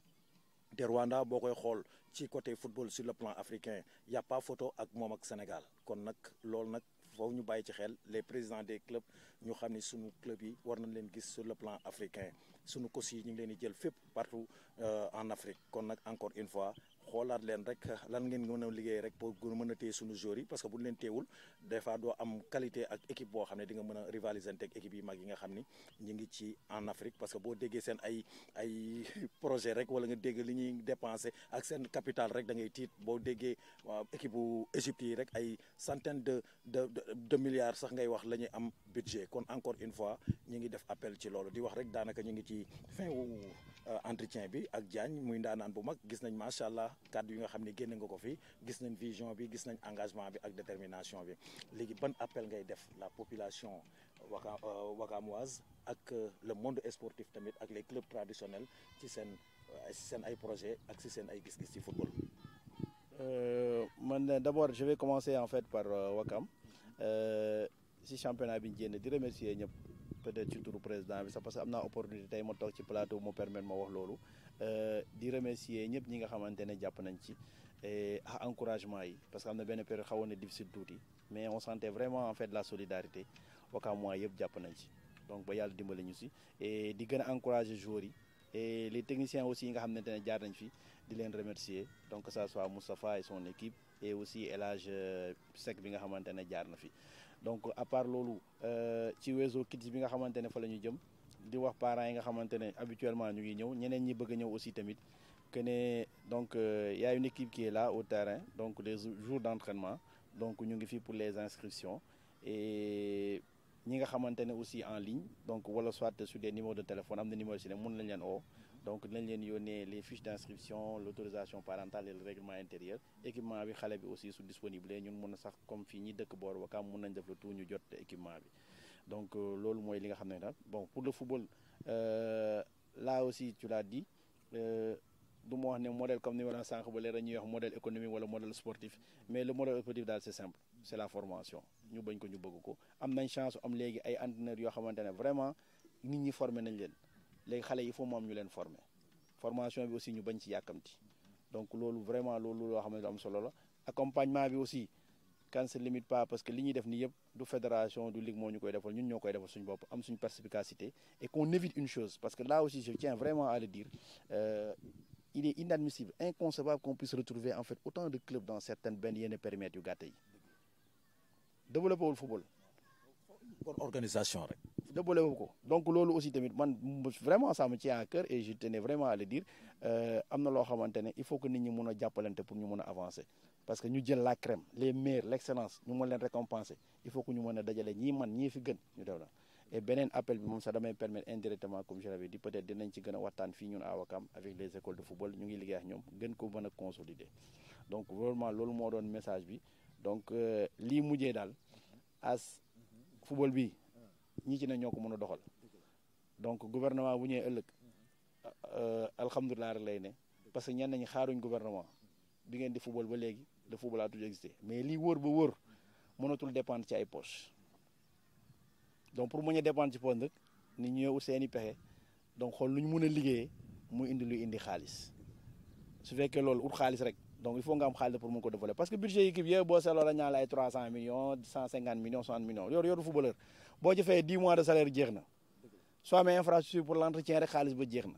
te Rwanda boo koy xool ci côté football sur le plan africain y a pas photo ak moom ak Sénégal kon nag loolu nag foofu ñu bàyyi ci xel les présidents des clubs ñu xam ni sunu club yi war nañ leen gis sur le plan africain sunu coach yi ñu ngi leen di jël fépp partout en Afrique kon nag encore une fois xoolaat leen rek lan ngeen mën a liggéey rek pour mën a téye sunu joueurs yi parce que bu ñu leen téewul des fois doo am qualité ak équipe boo xam ne di nga mën a rivaliser ak équipe yi mag yi nga xam ni ñu ngi ci en Afrique parce que boo déggee seen ay projet rek wala nga dégg li ñuy dépenser ak seen capital rek da ngay tiit boo déggee équipe bu Égypte yi rek ay centaines de milliards sax ngay wax la ñuy am budget kon encore une fois ñu ngi def appel ci loolu di wax rek daanaka ñu ngi ci fin wu entretien bi ak Diagne muy ndaanaan bu mag gis nañ macha allah kàddu yi nga xam ne génne nga ko fi gis nañ vision bi gis nañ engagement bi ak détermination bi léegi ban appel ngay def la population wakamoise ak le monde sportif tamit ak les clubs traditionnels ci seen ay projet ak ci seen ay gis-gis ci football. man d'abord je vais commencer en fait par Wakam si championnat bi ñu génn di remercier ñëpp. peut-être ci turu président bi sax parce que am naa opportunité tey ma toog ci plateau mu permettre ma wax loolu di remercier ñëpp ñi nga xamante ne jàpp nañ ci encouragement yi parce que am na benn période xawoon na difficile tuuti mais on sentait vraiment en fait la solidarité Wakaam mooy yëpp jàpp nañ ci donc ba yàlla dimbali ñu si et di gën a encourager joueurs yi et les techniciens aussi yi nga xamante ne jaar nañ fi di leen remercier donc que ça soit Moustapha et son équipe et aussi El Hadj Seck bi nga xamante ne jaar na fi donc à part loolu ci Wezo Kids bi nga xamante ne fa la ñu jëm di wax parents yi nga xamante ne habituellement ñu ngi ñëw ñeneen ñi bëgg a ñëw aussi tamit que ne donc y a une équipe qui est là au terrain donc les jours d'entraînement donc ñu ngi fi pour les inscriptions et ñi nga xamante ne aussi en ligne donc wala soit sur des numéros de téléphone am na numéro si ne mën nañ leen oo donc dinañ leen yónnee les fiches d'inscription l'autorisation parentale et le règlement intérieur équipement bi xale bi aussi su disponible ñun mën a sax comme fii ñi dëkk boor Wakaam mën nañ def le tout ñu jot équipement bi donc loolu mooy li nga xam ne daal bon pour le football là aussi tu l'as dit du ma wax ne modèle comme ni ma la sànq ba léegi ñuy wax modèle économique wala modèle sportif mais le modèle sportif daal c'est simple c'est la formation ñu bañ ko ñu bëgg ko am nañ chance am léegi ay entraîneurs yoo xamante ne vraiment nit ñi formé nañ leen léegi xale yi faut moom ñu leen former formation bi aussi ñu bañ ci yàkkamti donc loolu vraiment loolu loo xam ne lu am solo la accompagnement bi aussi quand se limite pas parce que li ñuy def nii yëpp du fédération du ligue moo ñu koy defal ñun ñoo koy defal suñu bopp am suñu perspicacité et qu'on évite une chose parce que là aussi je tiens vraiment à le dire il est inadmissible inconcevable qu'on puisse retrouver en fait autant de clubs dans certaines benn yenn périmètres yu gàtt yi développé wul football. bonne organisation rek. développé wu ko donc loolu aussi tamit man vraiment ça me tient à cœur et je tenais vraiment à le dire am na loo xamante ne il faut que nit ñi mun a jàppalante pour ñu mun a avancer parce que ñu jël la crème les meilleurs l'excellence ñu mën leen récompenser il faut que ñu mën a dajale ñii man ñii fi gën ñu def la et beneen appel bi moom sax damay permettre indirectement comme je l'avais dit peut-être dinañ ci gën a waxtaan fii ñun à Ouakam avec les écoles de football ñu ngi liggéey ak ñoom gën ko mën a consolider donc vraiment loolu moo doon message bi donc lii mujjee daal as football bi ñi ci ne ñoo ko mën a doxal donc gouvernement bu ñëwee ëllëg alhamdulilah rek lay ne parce que ñenn ñi xaaruñ gouvernement bi ngeen di football ba léegi le football a toujours existé mais lii wóor ba wóor mënatul dépendre ci ay poche donc pour mën a dépendre ci poche nag nit ñi ñëw ut seeni pexe donc xool lu ñu mën a liggéeyee muy indi luy indi xaalis su fekkee loolu ut xaalis rek donc il faut nga am xaalis pour mën ko développer parce que budget équipe yooyu boo seetloo la ñaan la ay 300 millions 150 millions 60 millions yoru footballeur boo ci fayee 10 mois de salaire jeex na soo amee infrastructure pour l'entretien rek xaalis ba jeex na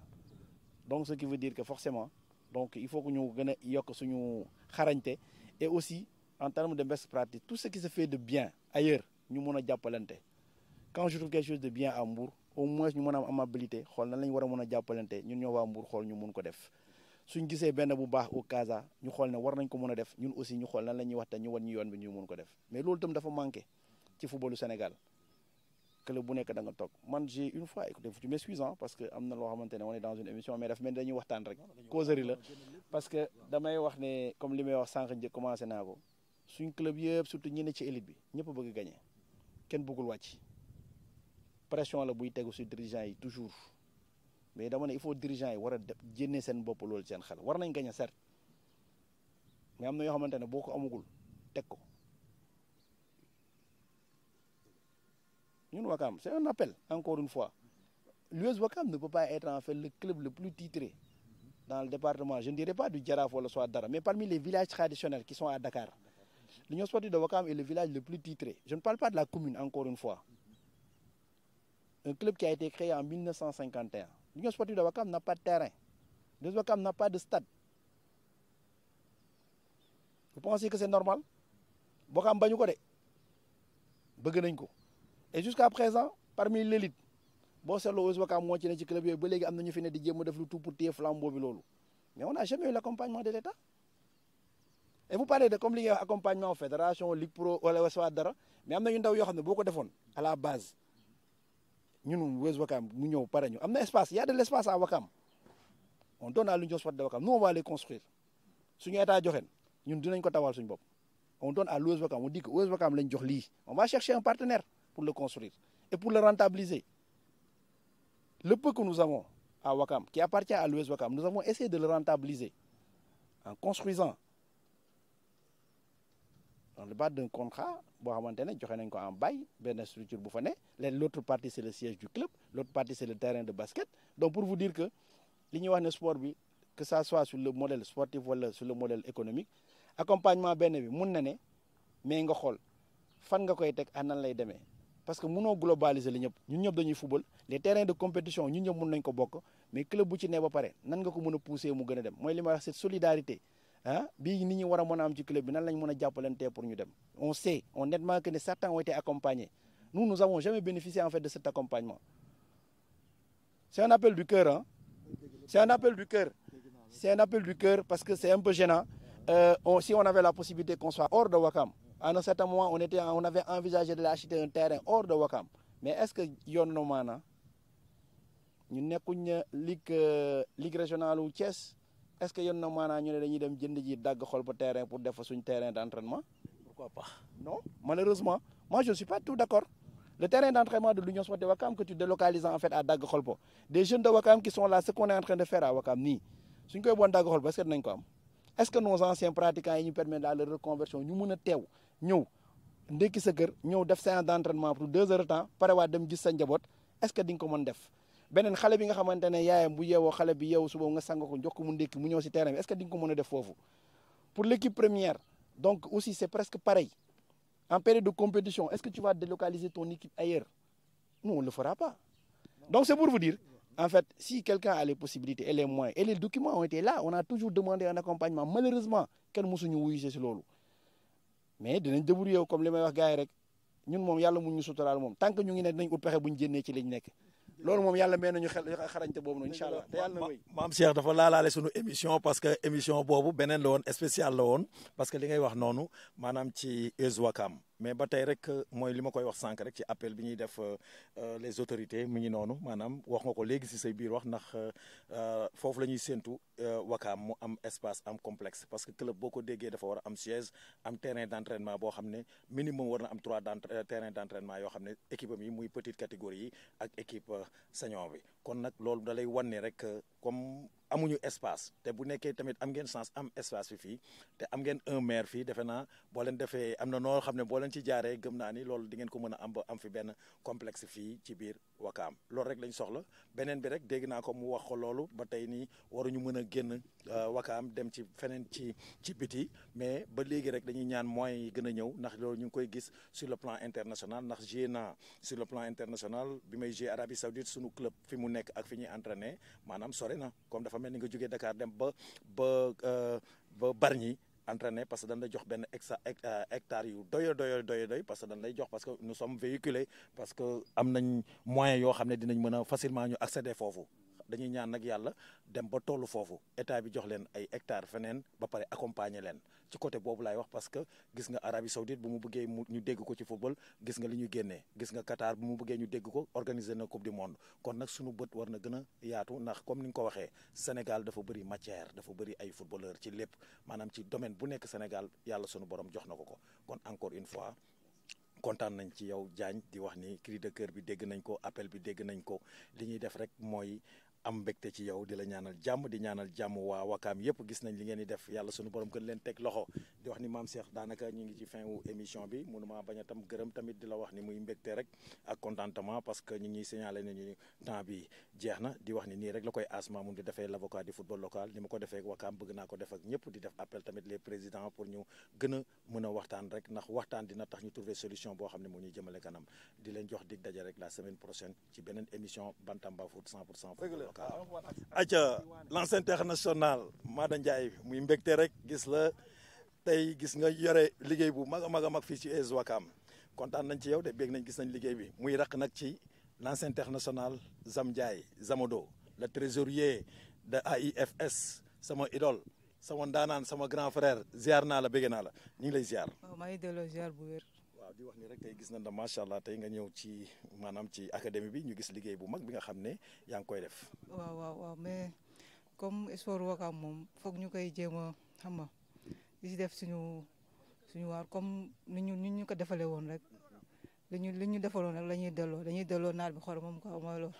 donc ce qui veut dire que forcément donc il faut que ñu gën a yokk suñu xarañte et aussi en termes de best pratique tout ce qui se fait de bien ailleurs ñu mën a jàppalante quand je trouve quelque chose de bien à Mbour au moins ñu mën a am amabilité xool nan la ñu war a mën a jàppalante ñun ñoo waa Mbour xool ñu mun ko def suñ gisee benn bu baax au Casa ñu xool ne war nañ ko mën a def ñun aussi ñu xool nan la ñuy waxtaan ñu wan ñu yoon bi ñu mun ko def mais loolu itam dafa manqué ci footballu Sénégal club bu nekk da nga toog man j'ai une fois écouté tu m'excuses parce que am na loo xamante ne on est dans une émission mais daf mel ni dañuy waxtaan rek causerie la parce que damay wax ne comme li may wax sànq njëkk commencé naa ko suñ club yëpp surtout ñi ne ci élite bi ñëpp bëgg gagner kenn bëggul wàcc pression la buy tegu si dirigeants yi toujours mais dama ne il faut dirigeants yi war a jénne seen bopp loolu seen xel war nañ gagner certes mais am na yoo xamante ne boo ko amagul teg ko ñun Ouakam c'est un appel encore une fois l'US Ouakam ne peut pas être en fait le club le plus titré dans le département je ne dirais pas du Jaraaf wala soit dara mais parmi les villages traditionnels qui sont à Dakar l'Union sportive de Ouakam est le village le plus titré je ne parle pas de la commune encore une fois un club qui a été créé en 1951 l'Union sportive de Ouakam n'a pas de terrain l'US Ouakam n'a pas de stade vous pensez que c'est normal Ouakam bañu ko de bëgg nañ ko et jusqu'à présent parmi l'élite boo seetloo US Ouakam moo ci ne ci club yooyu ba léegi am na ñu fi ne di jéem a def lu tout pour téye flambeau bi loolu mais on n'a jamais eu l'accompagnement de l'État et vous parlez de comme li ngay wax accompagnement fédération ligue pro wala soit dara mais am na ñu ndaw yoo xam ne boo ko defoon à la base ñun US Ouakam mu ñëw pare ñu am na espace y a de l'espace à Ouakam on donne à l'Union sportive de Ouakam nous on va les construire suñu état joxeen ñun dinañ ko tawal suñu bopp on donne à l'US Ouakam on dit que US Ouakam lañ jox lii on va chercher un partenaire pour le construire et pour le rentabiliser. Le peu que nous avons à Ouakam, qui appartient à l'US Ouakam, nous avons essayé de le rentabiliser en construisant dans le cadre d'un contrat boo xamante ne joxe nañ ko en bail benn structure bu fa ne l'autre partie c'est le siège du club l'autre partie c'est le terrain de basket donc pour vous dire que li ñuy wax ne sport bi que ça soit sur le modèle sportif wala sur le modèle économique accompagnement benn bi mun na ne mais nga xool fan nga koy teg ak nan lay demee parce que mënoo globaliser li ñëpp ñun ñëpp dañuy football les terrains de compétition ñun ñëpp mën nañ ko bokk mais club bu ci ne ba pare nan nga ko mën a pousser mu gën a dem mooy li ma wax cette solidarité bii nit ñi war a mën a am ci club bi nan lañ mën a jàppalantee pour ñu dem on sait honnêtement que certains ont été accompagnés nous avons jamais bénéficié en fait de cet accompagnement c'est un appel du cœur c'est un appel du cœur c'est un appel du cœur parce que c'est un peu gênant si on avait la possibilité qu'on soit hors de Ouakam à un certain moment on avait envisagé de acheter un terrain hors de Ouakam mais est-ce que yoon na maana ñu nekkuñ ligue régionale u Thiès est-ce que yoon na maana ñu ne dañuy dem jënd ji dagg xol ba terrain pour def fa suñ terrain d'entraînement pourquoi pas non malheureusement moi je ne suis pas tout d'accord le terrain d'entraînement de l'Union sportive de Ouakam que tu délocalises en fait à Dagg Xolpo des jeunes de Ouakam qui sont là ce qu'on est en train de faire à Ouakam nii suñ koy bon Dagg Xolpo est-ce que dinañ ko am est-ce que nos anciens pratiquants yi ñu permettent dans leur reconversion ñu mën a teew ñëw ndekki sa kër ñëw def séance d'entraînement pour 2 heures de temps pare waa dem gis sa njaboot est-ce que di nga ko mën def beneen xale bi nga xamante ne yaayam bu yeewoo xale bi yeewu suba nga sang ko jox ko mu ndekki mu ñëw si terrain bi est-ce que di nga ko mën a def foofu pour l'équipe première donc aussi c'est presque pareil en période de compétition, est-ce que tu vas délocaliser ton équipe ailleurs? Nous, on ne le fera pas. Donc, c'est pour vous dire, en fait, si quelqu'un a les possibilités et les moyens, et les documents ont été là, on a toujours demandé un accompagnement. Malheureusement, quel musuñu wuyu ci loolu. Mais dinañ débrouiller comme li may wax gars yi rek ñun moom yàlla mu ñu suturaal moom tant que ñu ngi ne dinañ ut pexe bu ñu génnee ci liñ nekk. loolu moom yàlla may nañu xel xarañte boobu noonu incha allah te yàlla na wéy. maam Cheikh dafa laalaale sunu émission parce que émission boobu beneen la woon spécial la woon parce que li ngay wax noonu maanaam ci US Ouakam mais ba tey rek mooy li ma koy wax sànq rek ci appel bi ñuy def les autorités mu ngi noonu maanaam wax nga ko léegi si say biir wax ndax foofu la ñuy séentu Ouakam mu am espace am complexe parce que club boo ko déggee dafa war a am siège am terrain d' entraînement boo xam ne minimum war na am 3 terrain d' entraînement yoo xam ne équipe am yi muy petite catégorie yi ak équipe senior bi kon nag loolu da lay wan ne rek comme amuñu espace te bu nekkee tamit am ngeen chance am espace fi fii te am ngeen un maire fii defe naa boo leen defee am na noo xam ne boo leen ci jaaree gëm naa ni loolu di ngeen ko mën a am ba am fi benn complexe fii ci biir Ouakam loolu rek lañ soxla beneen bi rek dégg naa ko mu wax ko loolu ba tey nii waruñu mën a génn Ouakam dem ci feneen ci biti mais ba léegi rek dañuy ñaan moyens yi gën a ñëw ndax loolu ñu ngi koy gis sur le plan international ndax joué naa sur le plan international bi may joué Arabie Saoudite sunu club fi mu nekk ak fi ñuy entraîné maanaam sore na comme dafa mel ni nga jógee Dakar dem ba Bargny entraîné parce que dañ lay jox benn hectare yu doy parce que dañ lay jox parce que nous sommes véhiculés parce que am nañ moyens yoo xam ne dinañ mën a facilement ñu accéder foofu dañuy ñaan nag yàlla dem ba tollu foofu état bi jox leen ay hectares feneen ba pare accompagner leen ci côté boobu laay wax parce que gis nga Arabie Saoudite bu mu bëggee ñu dégg ko ci football gis nga li ñu génnee gis nga Qatar bu mu bëggee ñu dégg ko organiser na coupe du monde kon nag suñu bët war na gën a yaatu ndax comme ni nga ko waxee Sénégal dafa bëri matière dafa bëri ay footballeur ci lépp maanaam ci domaine bu nekk Sénégal yàlla sunu borom jox na ko kon encore une fois kontaan nañ ci yow Diagne di wax ni cri de cœur bi dégg nañ ko appel bi dégg nañ ko li ñuy def rek mooy am mbégte ci yow di la ñaanal jàmm di ñaanal jàmm waa Ouakam yëpp gis nañ li ngeen di def yàlla sunu borom gën leen teg loxo di wax ni maam Cheikh daanaka ñu ngi ci fin wu émission bi mënuma bañ a tam gërëm tamit di la wax ni muy mbégte rek ak contentement parce que ñu ngi signalé nañu temps bi jeex na di wax ni nii rek la koy asma mun di defee l' avocat du football local ni ma ko defee ak Ouakam bëgg naa ko def ak ñëpp di def appel tamit les présidents pour ñu gën a mën a waxtaan rek ndax waxtaan dina tax ñu trouver solution boo xam ne mu ñuy jëmale kanam di leen jox dig daje rek la semaine prochaine ci beneen émission Bantamba Foot 100% football local. aca lance international Maada Ndiaye muy mbégte rek gis la tey gis nga yore liggéey bu mag a mag a mag fii ci US Ouakam kontaan nañ ci yow de bég nañ gis nañ liggéey bi muy raq nag ci lance international Zam Ndiaye Zamodo le trésorier de AIFS sama idole sama ndaanaan sama grand frère ziar naa la bégg naa la ñu ngi lay ziar. waaw maa ngi delloo ziar bu wér. waaw di wax ni rek tey gis nañ ne macha allah tey nga ñëw ci maanaam ci académie bi ñu gis liggéey bu mag bi nga xam ne yaa ngi koy def. waaw mais comme sport Ouakam moom foog ñu koy jéem a xam nga di si def suñu waar comme ni ñu ko defalee woon rek li ñu defaloon rek la ñuy delloo naar bi xor moom quoi mooy loolu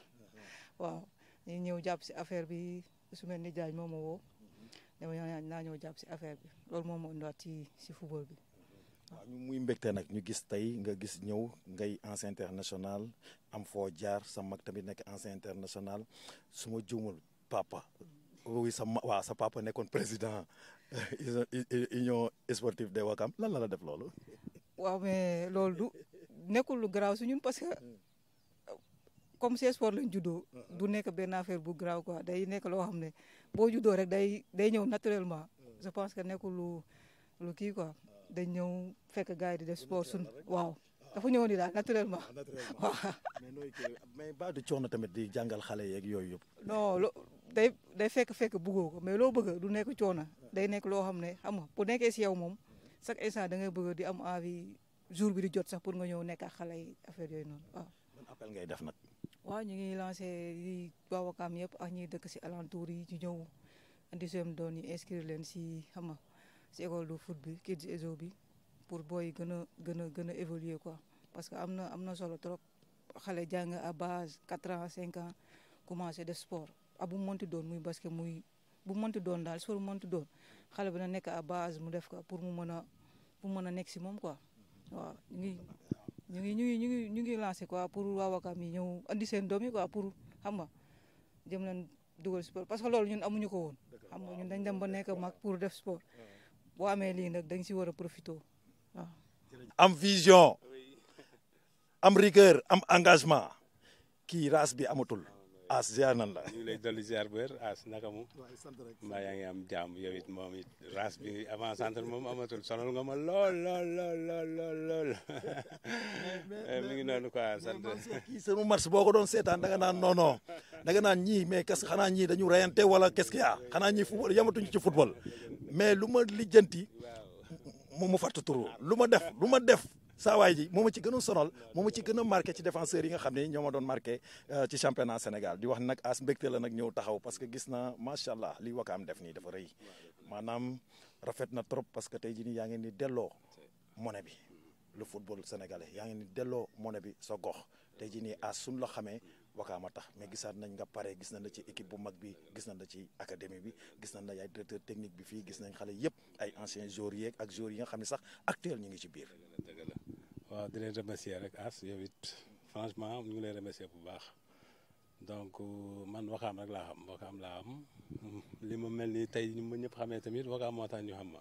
waaw dañuy ñëw jàpp si affaire bi su mel ni Diagne moom moo woo dama naa ñëw jàpp si affaire bi loolu moom moo indiwaat si football bi. waaw ñu muy mbégte nag ñu gis tey nga gis ñëw ngay ancien international am foo jaar sa mag tamit nekk ancien international su ma juumul papa oui sa papa nekkoon président union sportive de Ouakam lan la def loolu. waaw mais loolu du nekkul lu garaaw su ñun parce que comme c'est sport lañ juddoo du nekk benn affaire bu garaaw quoi day nekk loo xam ne boo juddoo rek day ñëw naturellement je pense que nekkul lu kii quoi. dañ ñëw fekk gars yi di def sport sun waaw dafa ñëwoon di daal naturellement waaw. mais ba du coono tamit di jàngal xale yeeg yooyu yëpp. non day fekk bëggoo ko mais loo bëgg du nekk coono day nekk loo xam ne xam nga bu nekkee si yow moom chaque instant da ngay bëgg di am envie jour bi di jot sax pour nga ñëw nekk ak xale yi affaire yooyu noonu waaw. ban appel ngay def nag. waaw ñu ngi lancé di waa Ouakam yëpp ak ñuy dëkk si alentour yi ñu ñëw indi seen doon ñu inscrire leen si xam nga si école de foot bi kids ESO bi pour booy gën a évoluer quoi parce que am na solo trop xale jàng à base 4 ans 5 ans commencé def sport bu mu mënti doon muy basket muy bu mu mënti doon daal sport bu mu mënti doon xale bi na nekk à base mu def ko pour mu mën a nekk si moom quoi waaw ñu ngi lancé quoi pour waa Ouakam yi ñëw andi seen doom yi quoi pour xam nga jëm leen dugal sport parce que loolu ñun amuñu ko woon xam nga ñun dañ dem ba nekk mag pour def sport. boo amee lii nag dañ si war a profité waaw. am vision am rigueur am engagement kii race bi amatul As ziar nan la. ñu ngi lay dolli ziar bu wér As naka mu mbaa yaa ngi am jàmm yow it moom it race bi avant centre moom amatul sonal nga ma lool mi ngi noonu quoi sant. kii sunu match boo ko doon seetaan da nga naan non non da nga naan ñii mais qu'est-ce que xanaa ñii dañu reyante wala qu'est-ce qu'il y a xanaa ñii football yamatuñu ci football mais lu ma lijjanti mu fàtt turu lu ma def saa waay ji moo ma ci gën a sonal moo ma ci gën a marqué ci défenseurs yi nga xam ne ñoo ma doon marqué ci championnat Sénégal di wax nag As mbégte la nag ñëw taxaw parce que gis na macha allah li Wakaam def nii dafa rëy maanaam rafet na trop parce que tey jii nii yaa ngi ni delloo monnaie bi le football sénégalais yaa ngi ni delloo monnaie bi sa gox tey jii nii As suñ la xamee Wakaam a tax mais gisaat nañ nga pare gis nañ la ci équipe bu mag bi gis nañ la ci académie bi gis nañ la ay directeur technique bi fii gis nañ xale yëpp ay anciens joueurs yeeg ak joueurs yi nga xam ne sax actuel ñu ngi ci biir. waaw di leen remercier rek As yow it franchement ñu ngi lay remercier bu baax donc man Wakaam rek laa xam Wakaam laa am li ma mel ni tey ñu ma ñëpp xamee tamit Wakaam moo tax ñu xam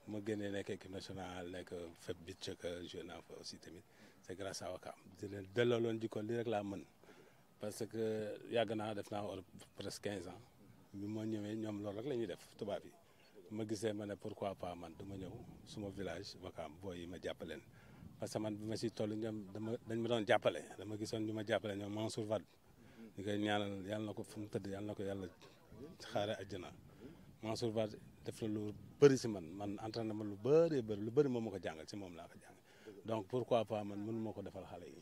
ma génnee nekk équipe nationale nekk fépp bit que joué naa fa aussi tamit c'est grâce à Wakaam di leen delloo loon jikko li rek laa mën parce que yàgg naa def naa presque 15 ans bi ma ñëwee ñoom loolu rek la ñuy def tubaab yi ma gisee ma ne pourquoi pas man du ma ñëw suma village Wakaam booy yi ma jàppaleen parce que man bi ma si toll ñoom dañ ma doon jàppale dama gisoon ñu ma jàppale ñoom Mansour Wade ñu koy ñaanal yàlla na ko fu mu tëdd yàlla na ko yàlla xaare àjjana Mansour Wade def la lu bëri si man entraîné ma lu bëri moom ma ko jàngal si moom laa ko jàng donc pourquoi pas man mënu ma ko defal xale yi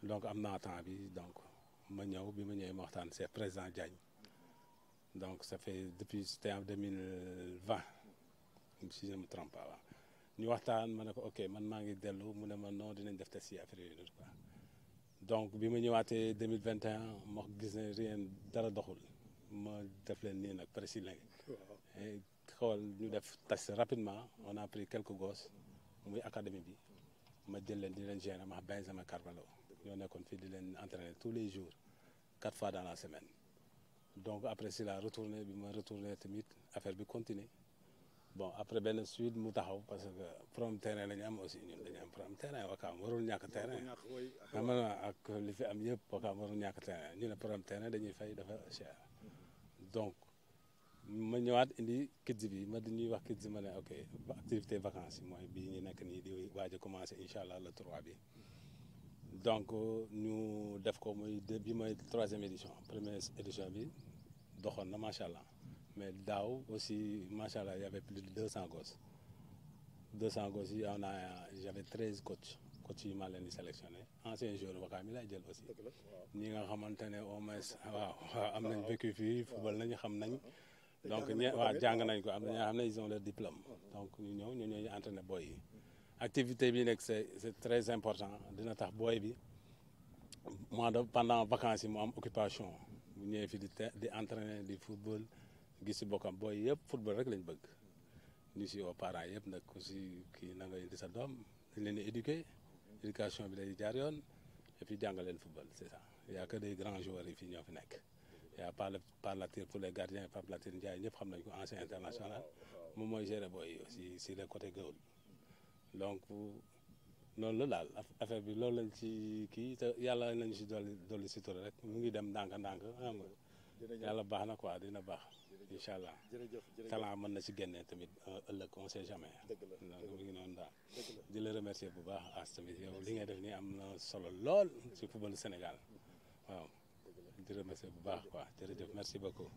donc am naa temps bi donc ma ñëw bi ma ñëwee ma waxtaan c'est président Diagne donc ça fait depuis c'était en 2020 si je ne me trompe pas waaw ñu waxtaan ma ne ko ok man maa ngi dellu mu ne ma non dinañ def test yi affaire yooyu quoi donc bi ma ñëwaatee 2021 ma gis ne rien dara doxul ma def leen nii nag précis léegi xool ñu def test rapidement on a pris quelques gosses muy académie bi ma jël leen di leen gérer ma Benjamin Carvalho ñoo nekkoon fii di leen entraîner tous les jours 4 fois dans la semaine donc après si la retourné bi ma retourné tamit affaire bi continuer bon après benn suite mu taxaw parce que problème terrain la ñu am aussi ñun dañu am problème terrain Wakaam warul ñàkk terrain xam nga ak li fi am yëpp Wakaam warul ñàkk terrain ñu ne problème terrain dañuy fay dafa cher donc ma ñëwaat indi kids bi ma dañuy wax kids ma ne ok activité vacances yi mooy bii ñu nekk nii di waaj a commencé incha allah le 3 bi donc ñu def ko muy bi mooy 3e édition première édition bi doxoon na macha allah mais daaw aussi macha allah y avait plus de 200 gosses yi j'avais 13 coachs yi maa leen di sélectionné anciens joueurs Wakaam yi lay jël aussi ñi nga xamante ne au moins waaw am nañ vécu fii football nañu xam nañ donc waaw jàng nañ ko am na ñoo xam ne ils ont leur diplôme donc ñu ñëw ñooy entraîné booy yi activité bi nekk c'est très important dina tax booy bi pendant vacances yi mu am occupation bu ñëwee fi di entraîner di football gis si bokkam booy yëpp football rek lañ bëgg ñu si aux parents yëpp nag ku si kii na nga indi sa doom dañ leen di éduquer éducation bi day jaar yoon et puis jàngal leen football c'est ça il y a que des grands joueurs yi fii ñoo fi nekk y a par la tir pour les gardiens Pape Latir Ndiaye ñëpp xam nañ ko ancien international moom mooy gérer booy yi aussi si le côté gawul donc noonu la daal affaire bi loolu lañ ci kii te yàlla nañ si dolli si tur rek mu ngi dem ndànk-ndànk xam nga yàlla baax na quoi dina baax incha allah talent mën na si génnee tamit ëllëg on sait jamais donc mu ngi noonu daal di la remercier bu baax As tamit yow li ngay def nii am na solo lool si football Sénégal waaw di remercier bu baax quoi jërëjëf merci beaucoup